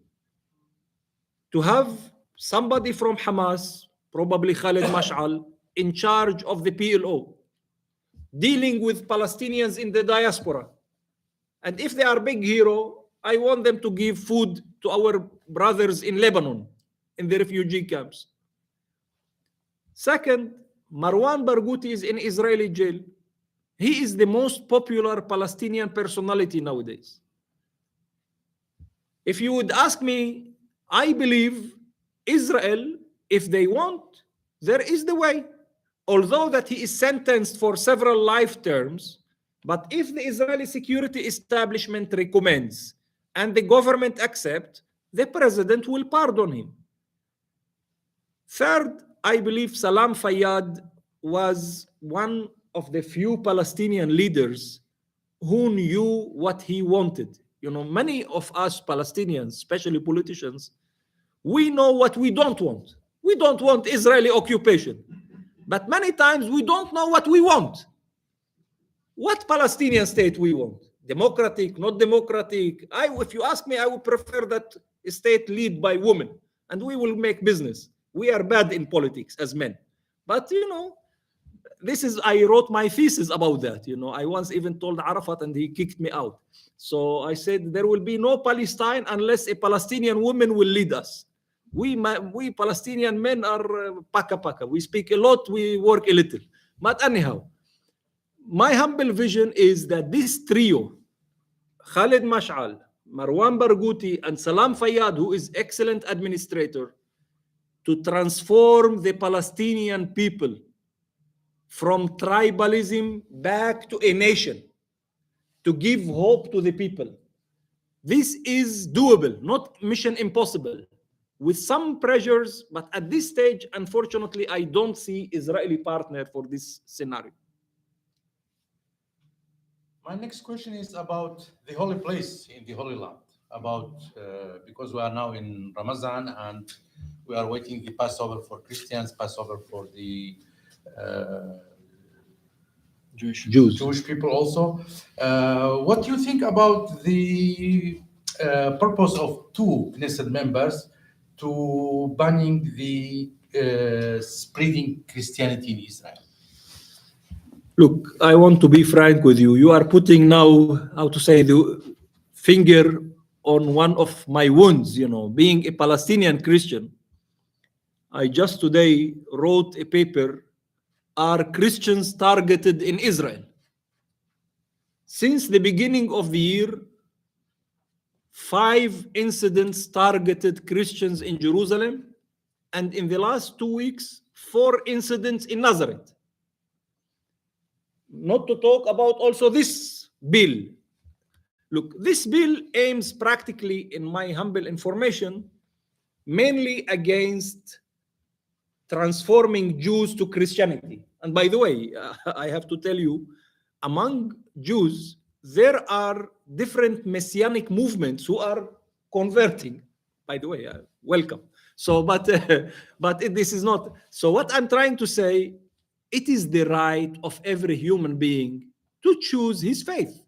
to have somebody from Hamas, probably Khalid Mash'al, in charge of the PLO, dealing with Palestinians in the diaspora. And if they are big hero, I want them to give food to our brothers in Lebanon, in the refugee camps. Second, Marwan Barghouti is in Israeli jail. He is the most popular Palestinian personality nowadays. If you would ask me, I believe Israel, if they want, there is the way. Although that he is sentenced for several life terms, but if the Israeli security establishment recommends and the government accept, the president will pardon him. Third, I believe Salam Fayyad was one of the few Palestinian leaders who knew what he wanted. You know, many of us Palestinians, especially politicians, we know what we don't want. We don't want Israeli occupation. But many times we don't know what we want. What Palestinian state we want? Democratic, not democratic? If you ask me, I would prefer that state led by women, and we will make business. We are bad in politics as men. But, you know, I wrote my thesis about that. You know, I once even told Arafat and he kicked me out. So I said, there will be no Palestine unless a Palestinian woman will lead us. We Palestinian men are paka. We speak a lot, we work a little. But anyhow, my humble vision is that this trio, Khalid Mash'al, Marwan Barghouti, and Salam Fayyad, who is excellent administrator, to transform the Palestinian people from tribalism back to a nation, to give hope to the people. This is doable, not mission impossible, with some pressures, but at this stage, unfortunately, I don't see Israeli partner for this scenario. My next question is about the holy place in the Holy Land, because we are now in Ramadan and we are waiting the Passover for Christians, Passover for the Jewish people also. What do you think about the purpose of two Knesset members to banning the spreading Christianity in Israel? Look, I want to be frank with you. You are putting now, how to say, the finger on one of my wounds, you know, being a Palestinian Christian. I just today wrote a paper, Are Christians Targeted in Israel? Since the beginning of the year, 5 incidents targeted Christians in Jerusalem, and in the last 2 weeks, 4 incidents in Nazareth. Not to talk about also this bill. Look, this bill aims practically, in my humble information, mainly against transforming Jews to Christianity. And by the way, I have to tell you, among Jews, there are different messianic movements who are converting. By the way, welcome. So, but this is not. So what I'm trying to say, it is the right of every human being to choose his faith.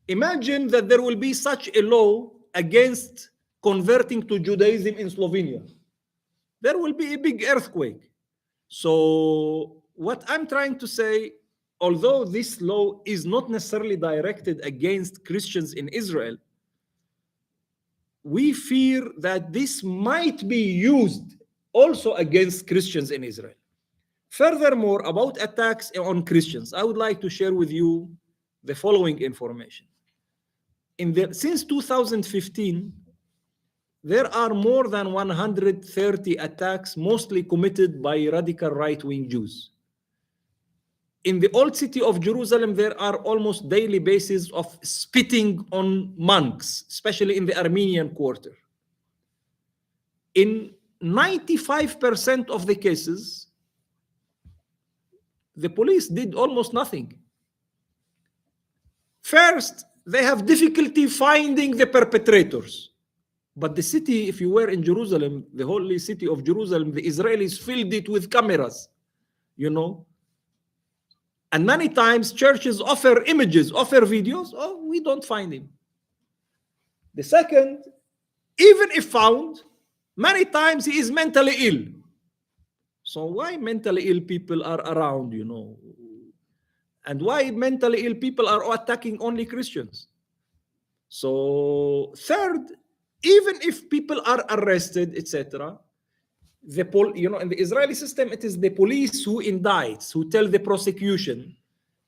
Imagine that there will be such a law against converting to Judaism in Slovenia. There will be a big earthquake. So what I'm trying to say, although this law is not necessarily directed against Christians in Israel, we fear that this might be used also against Christians in Israel. Furthermore, about attacks on Christians, I would like to share with you the following information. Since 2015, there are more than 130 attacks, mostly committed by radical right-wing Jews. In the old city of Jerusalem, there are almost daily bases of spitting on monks, especially in the Armenian quarter. In 95% of the cases, the police did almost nothing. First, they have difficulty finding the perpetrators. But the city, if you were in Jerusalem, the holy city of Jerusalem, the Israelis filled it with cameras, you know. And many times churches offer images, offer videos. Oh, we don't find him. The second, even if found, many times he is mentally ill. So why mentally ill people are around, you know? And why mentally ill people are attacking only Christians? So third, even if people are arrested, etc., in the Israeli system, it is the police who indicts, who tell the prosecution.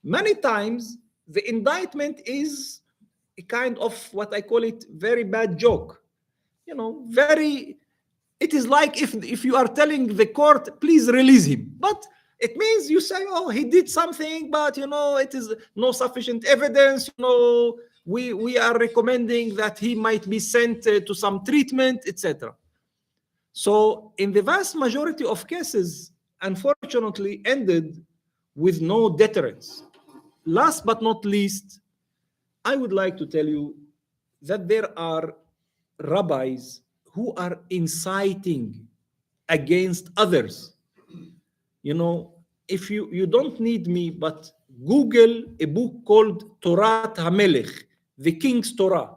Many times, the indictment is a kind of what I call it very bad joke. You know, it is like if you are telling the court, please release him. But it means you say, oh, he did something, but, you know, it is no sufficient evidence. You know, we are recommending that he might be sent to some treatment, etc. So in the vast majority of cases, unfortunately, ended with no deterrence. Last but not least, I would like to tell you that there are rabbis who are inciting against others. You know, if you don't need me, but Google a book called Torat HaMelech, the King's Torah.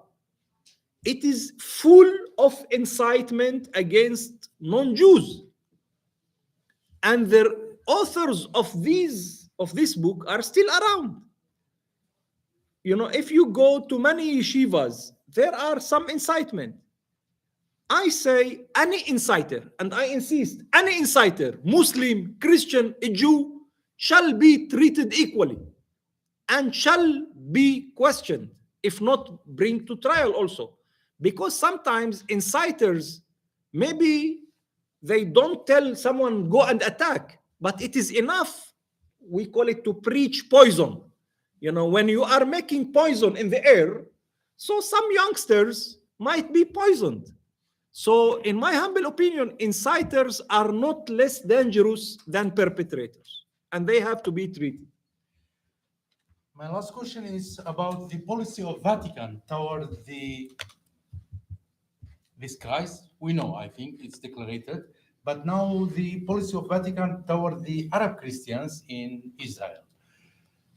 It is full of incitement against non-Jews. And the authors of this book are still around. You know, if you go to many yeshivas, there are some incitement. I say any inciter, and I insist, any inciter, Muslim, Christian, a Jew, shall be treated equally and shall be questioned, if not bring to trial also. Because sometimes inciters, maybe they don't tell someone go and attack, but it is enough, we call it to preach poison. You know, when you are making poison in the air, so some youngsters might be poisoned. So in my humble opinion, inciters are not less dangerous than perpetrators, and they have to be treated. My last question is about the policy of Vatican toward this crisis. We know, I think it's declared, but now the policy of Vatican toward the Arab Christians in Israel.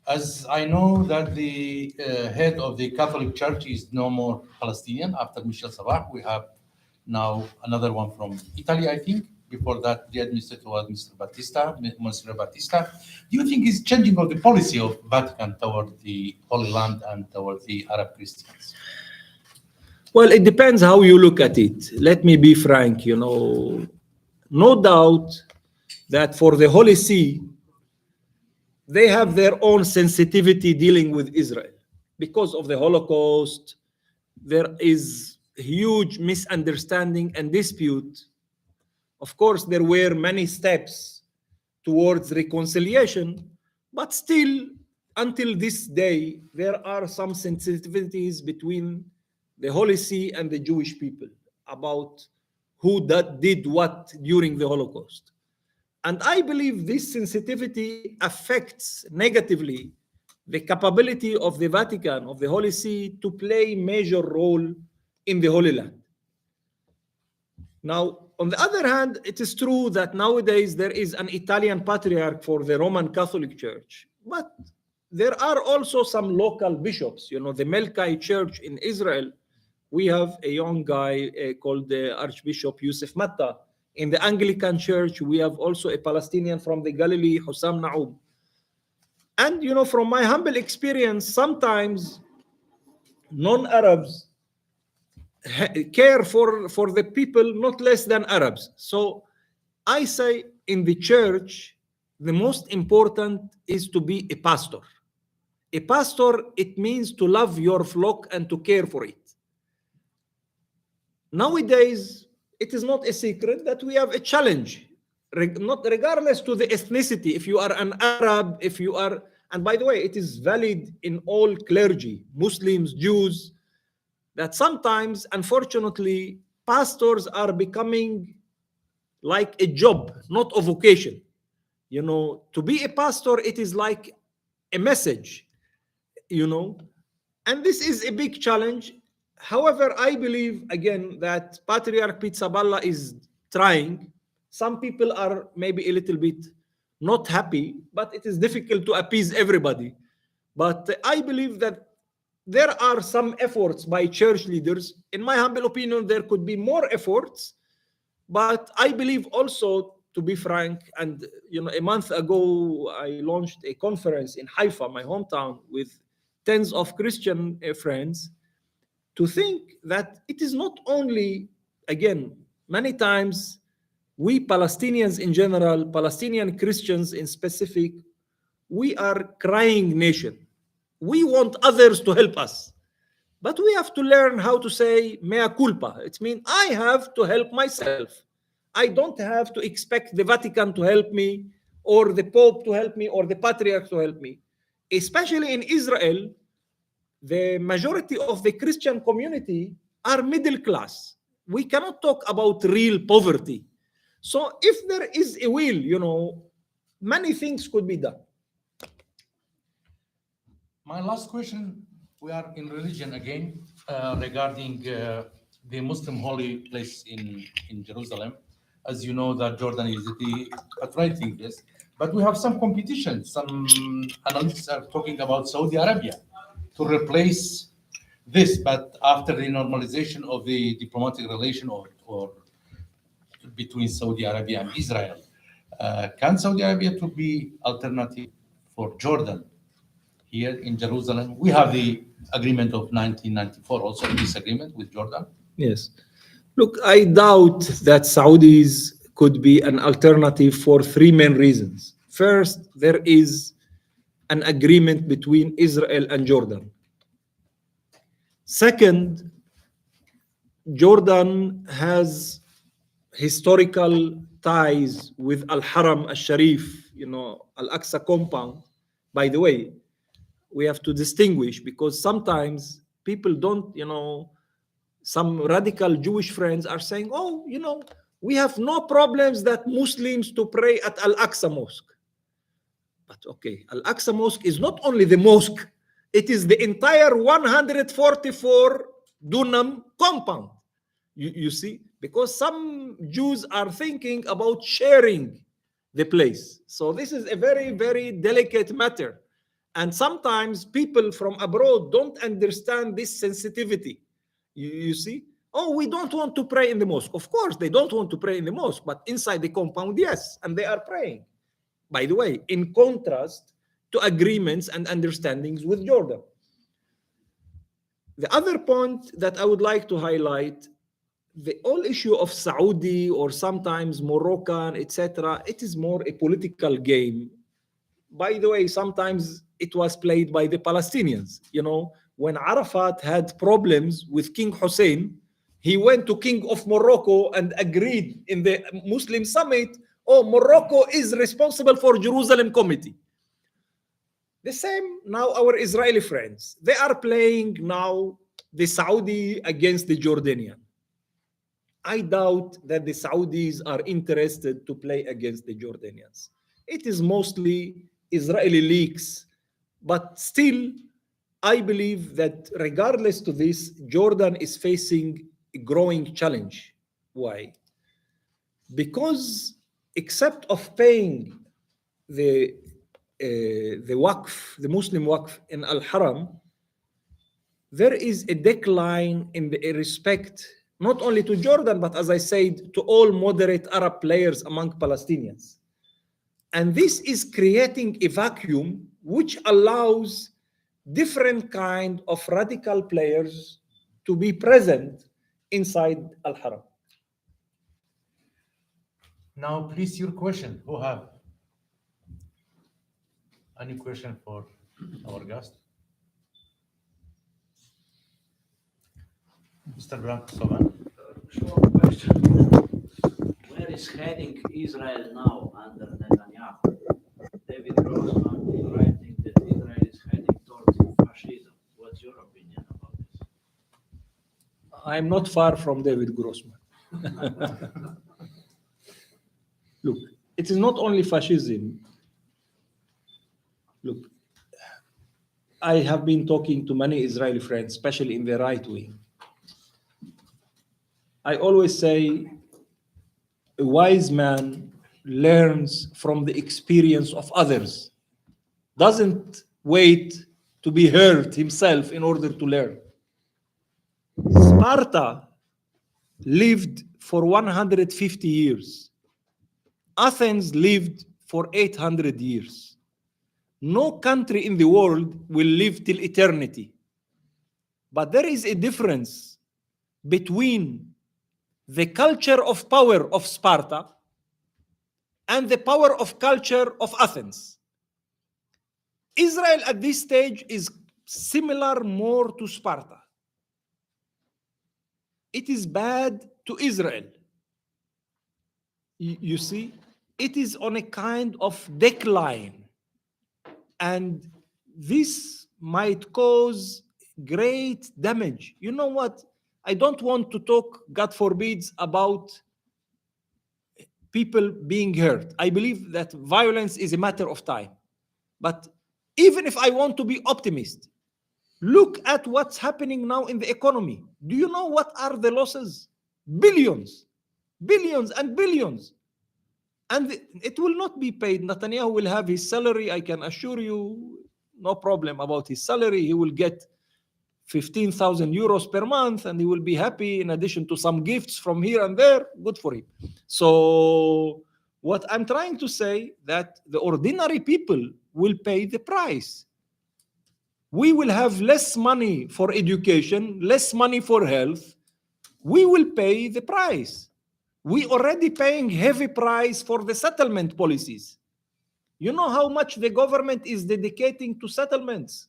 As I know that the head of the Catholic Church is no more Palestinian after Michel Sabah. We have now another one from Italy, I think. Before that, the administrator was Mr. Battista, Monsignor Battista. Do you think it's changing of the policy of Vatican toward the Holy Land and toward the Arab Christians? Well, it depends how you look at it. Let me be frank, you know, no doubt that for the Holy See, they have their own sensitivity dealing with Israel. Because of the Holocaust, there is huge misunderstanding and dispute. Of course, there were many steps towards reconciliation, but still, until this day, there are some sensitivities between the Holy See and the Jewish people about who did what during the Holocaust. And I believe this sensitivity affects negatively the capability of the Vatican, of the Holy See, to play a major role in the Holy Land. Now, on the other hand, it is true that nowadays there is an Italian patriarch for the Roman Catholic Church, but there are also some local bishops. You know, the Melkai Church in Israel, we have a young guy called the Archbishop Yusuf Matta. In the Anglican Church, we have also a Palestinian from the Galilee, Hussam Naoum. And, you know, from my humble experience, sometimes non-Arabs care for the people not less than Arabs. So I say in the church, the most important is to be a pastor. A pastor, it means to love your flock and to care for it. Nowadays, it is not a secret that we have a challenge, not regardless to the ethnicity. If you are an Arab, if you are, and by the way, it is valid in all clergy, Muslims, Jews, that sometimes, unfortunately, pastors are becoming like a job, not a vocation. You know, to be a pastor, it is like a message, you know, and this is a big challenge. However, I believe, again, that Patriarch Pizzaballa is trying. Some people are maybe a little bit not happy, but it is difficult to appease everybody. But I believe that there are some efforts by church leaders. In my humble opinion, there could be more efforts. But I believe also, to be frank, and a month ago, I launched a conference in Haifa, my hometown, with tens of Christian friends, to think that it is not only, again, many times, we Palestinians in general, Palestinian Christians in specific, we are crying nation. We want others to help us. But we have to learn how to say mea culpa. It means I have to help myself. I don't have to expect the Vatican to help me, or the Pope to help me, or the Patriarch to help me. Especially in Israel, the majority of the Christian community are middle class. We cannot talk about real poverty. So if there is a will, many things could be done. My last question, we are in religion again, regarding the Muslim holy place in Jerusalem. As you know, that Jordan is the patriotic place, but we have some competition. Some analysts are talking about Saudi Arabia to replace this, but after the normalization of the diplomatic relation or between Saudi Arabia and Israel, can Saudi Arabia to be alternative for Jordan here in Jerusalem? We have the agreement of 1994, also a peace agreement with Jordan. Yes. Look, I doubt that Saudis could be an alternative for three main reasons. First, there is an agreement between Israel and Jordan. Second, Jordan has historical ties with Al-Haram al-Sharif, Al-Aqsa compound. By the way, we have to distinguish, because sometimes people don't, some radical Jewish friends are saying, we have no problems that Muslims to pray at Al-Aqsa Mosque. But okay, Al-Aqsa Mosque is not only the mosque, it is the entire 144 dunam compound. You see, because some Jews are thinking about sharing the place. So this is a very, very delicate matter. And sometimes people from abroad don't understand this sensitivity. You see, we don't want to pray in the mosque. Of course, they don't want to pray in the mosque, but inside the compound, yes, and they are praying. By the way, in contrast to agreements and understandings with Jordan. The other point that I would like to highlight, the whole issue of Saudi or sometimes Moroccan, etc., it is more a political game. By the way, sometimes it was played by the Palestinians. When Arafat had problems with King Hussein, he went to King of Morocco and agreed in the Muslim summit, Morocco is responsible for Jerusalem Committee. The same now our Israeli friends. They are playing now the Saudi against the Jordanian. I doubt that the Saudis are interested to play against the Jordanians. It is mostly Israeli leaks, but still, I believe that regardless to this, Jordan is facing a growing challenge. Why? Because except of paying the waqf, the Muslim waqf in Al-Haram, there is a decline in the respect, not only to Jordan, but as I said, to all moderate Arab players among Palestinians. And this is creating a vacuum which allows different kind of radical players to be present inside Al-Haram. Now, please, your question. Who have any question for our guest? Mr. Blanco Soban. Short question. Where is heading Israel now under Netanyahu? David Grossman is writing that Israel is heading towards fascism. What's your opinion about this? I'm not far from David Grossman. Look, it is not only fascism. Look, I have been talking to many Israeli friends, especially in the right wing. I always say a wise man learns from the experience of others, doesn't wait to be hurt himself in order to learn. Sparta lived for 150 years. Athens lived for 800 years. No country in the world will live till eternity. But there is a difference between the culture of power of Sparta and the power of culture of Athens. Israel at this stage is similar more to Sparta. It is bad to Israel. You see, it is on a kind of decline. And this might cause great damage. You know what? I don't want to talk, God forbids, about people being hurt. I believe that violence is a matter of time. But even if I want to be optimist, look at what's happening now in the economy. Do you know what are the losses? Billions, billions and billions. And it will not be paid. Netanyahu will have his salary, I can assure you, no problem about his salary. He will get 15,000 euros per month and he will be happy, in addition to some gifts from here and there. Good for him. So what I'm trying to say, that the ordinary people will pay the price. We will have less money for education, less money for health. We will pay the price. We already paying heavy price for the settlement policies. You know how much the government is dedicating to settlements?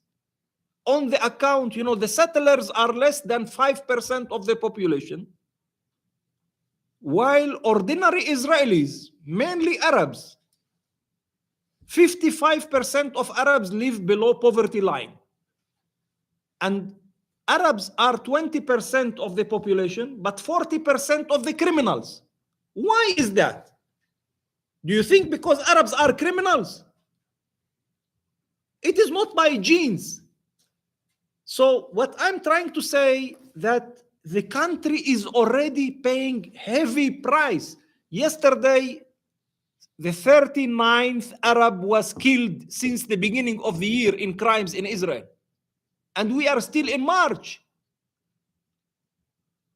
On the account, you know, the settlers are less than 5% of the population, while ordinary Israelis, mainly Arabs, 55% of Arabs live below poverty line. And Arabs are 20% of the population, but 40% of the criminals. Why is that? Do you think because Arabs are criminals? It is not by genes. So what I'm trying to say, that the country is already paying heavy price. Yesterday, the 39th Arab was killed since the beginning of the year in crimes in Israel. And we are still in March.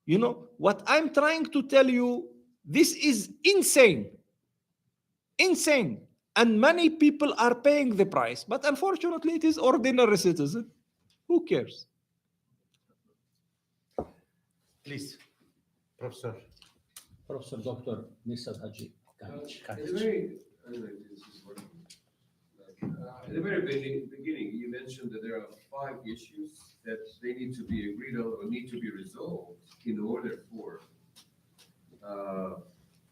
You know, what I'm trying to tell you, this is insane. Insane. And many people are paying the price. But unfortunately, it is ordinary citizen. Who cares? Please, Professor. Profesor Dr. Nisad Hadži At Kanić. the very, I don't know if this is working. At the very beginning, you mentioned that there are 5 issues that they need to be agreed on or need to be resolved in order for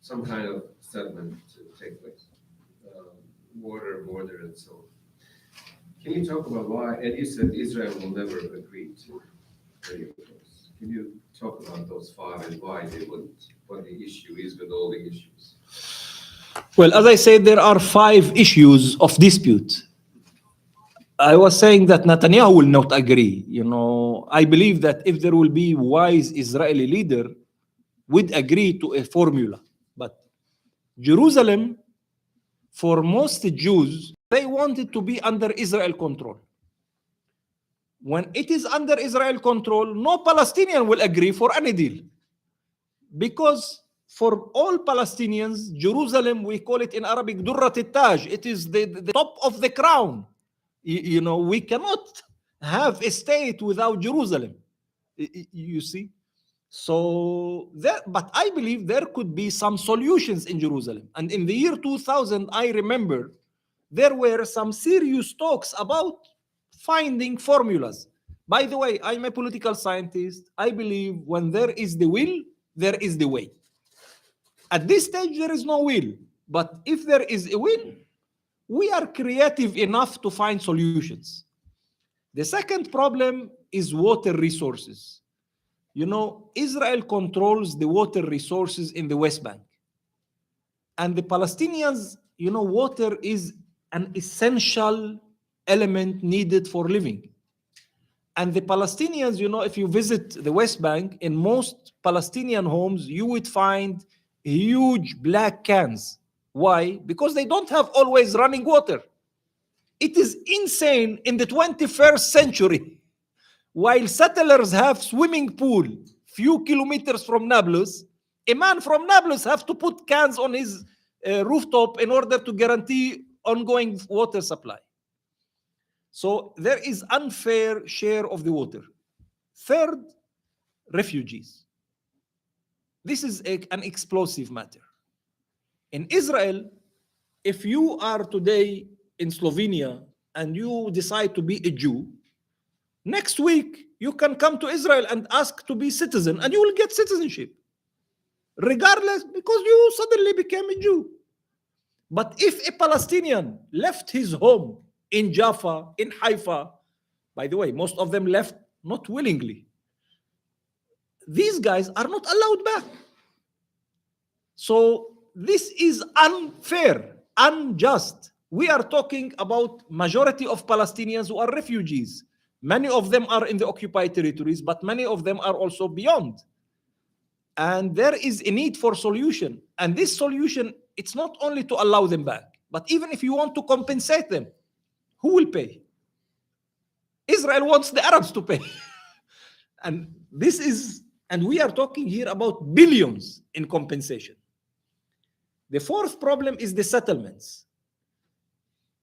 some kind of settlement to take place. Water, border, and so on. Can you talk about why, and you said Israel will never agree to any of those. Can you talk about those 5 and why they wouldn't, what the issue is with all the issues? Well, as I said, there are 5 issues of dispute. I was saying that Netanyahu will not agree. You know, I believe that if there will be wise Israeli leader, would agree to a formula. But Jerusalem, for most Jews, they want it to be under Israel control. When it is under Israel control, no Palestinian will agree for any deal. Because for all Palestinians, Jerusalem, we call it in Arabic, Durrat al-Taj. It is the top of the crown. You know, we cannot have a state without Jerusalem. You see? So, but I believe there could be some solutions in Jerusalem. And in the year 2000, I remember there were some serious talks about finding formulas. By the way, I'm a political scientist. I believe when there is the will, there is the way. At this stage, there is no will. But if there is a will, we are creative enough to find solutions. The second problem is water resources. You know, Israel controls the water resources in the West Bank. And the Palestinians, you know, water is an essential element needed for living. And the Palestinians, you know, if you visit the West Bank, in most Palestinian homes, you would find huge black cans Why? Because they don't have always running water. It is insane in the 21st century, while settlers have swimming pool few kilometers from Nablus, a man from Nablus have to put cans on his rooftop in order to guarantee ongoing water supply. So there is unfair share of the water. Third, refugees. This is an explosive matter. In Israel, if you are today in Slovenia and you decide to be a Jew, next week you can come to Israel and ask to be citizen and you will get citizenship, regardless, because you suddenly became a Jew. But if a Palestinian left his home in Jaffa, in Haifa, by the way, most of them left not willingly, these guys are not allowed back. So this is unfair, unjust. We are talking about majority of Palestinians who are refugees. Many of them are in the occupied territories, but many of them are also beyond. And there is a need for solution. And this solution, it's not only to allow them back, but even if you want to compensate them, who will pay? Israel wants the Arabs to pay. And we are talking here about billions in compensation. The fourth problem is the settlements.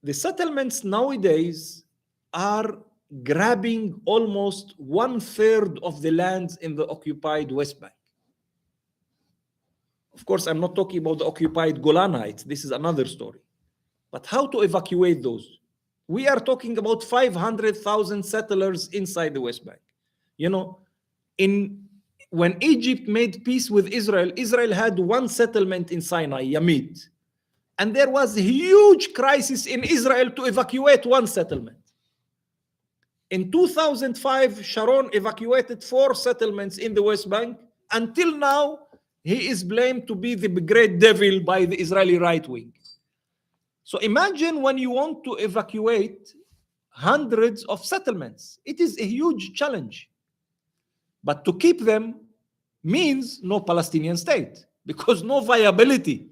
The settlements nowadays are grabbing almost 1/3 of the lands in the occupied West Bank. Of course, I'm not talking about the occupied Golan Heights. This is another story. But how to evacuate those? We are talking about 500,000 settlers inside the West Bank. You know, when Egypt made peace with Israel, Israel had one settlement in Sinai, Yamit. And there was a huge crisis in Israel to evacuate one settlement. In 2005, Sharon evacuated 4 settlements in the West Bank. Until now, he is blamed to be the great devil by the Israeli right wing. So imagine when you want to evacuate hundreds of settlements. It is a huge challenge. But to keep them means no Palestinian state, because no viability.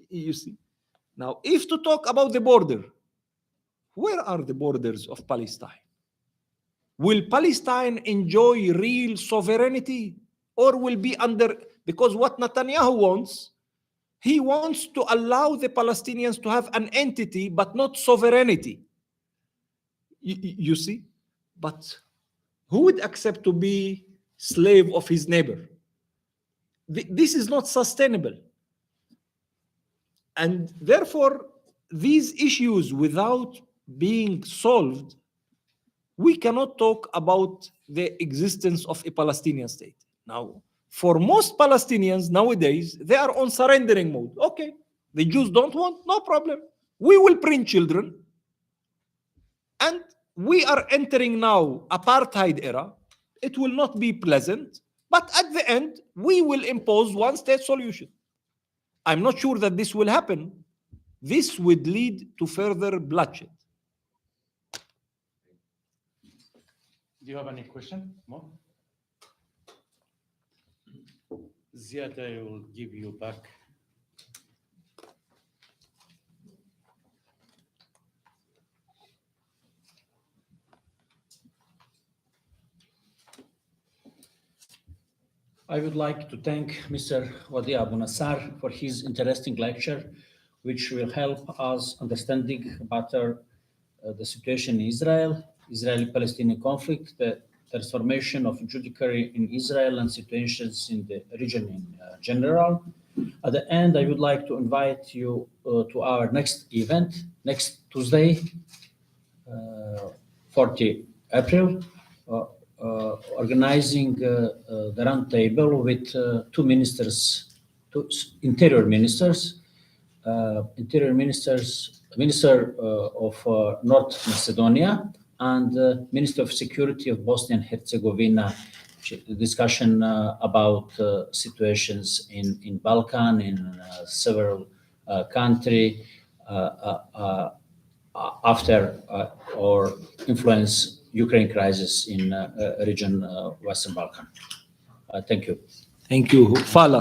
You see. Now, if to talk about the border, where are the borders of Palestine? Will Palestine enjoy real sovereignty, or will be under, because what Netanyahu wants, he wants to allow the Palestinians to have an entity, but not sovereignty. You see? But who would accept to be slave of his neighbor? This is not sustainable. And therefore, these issues, without being solved, we cannot talk about the existence of a Palestinian state. Now, for most Palestinians nowadays, they are on surrendering mode. Okay, the Jews don't want, no problem. We will print children. And we are entering now apartheid era. It will not be pleasant, but at the end, we will impose one state solution. I'm not sure that this will happen. This would lead to further bloodshed. Do you have any question? More? Ziad, I will give you back. I would like to thank Mr. Wadia Abunassar for his interesting lecture, which will help us understanding better the situation in Israel, Israeli-Palestinian conflict, the transformation of judiciary in Israel, and situations in the region in general. At the end, I would like to invite you to our next event, next Tuesday, 40 April, organizing the roundtable with 2 ministers, 2 interior ministers, Minister of North Macedonia and Minister of Security of Bosnia and Herzegovina, discussion about situations in Balkan, in several countries after or influence Ukraine crisis in region Western Balkan. Thank you. Thank you. Fala.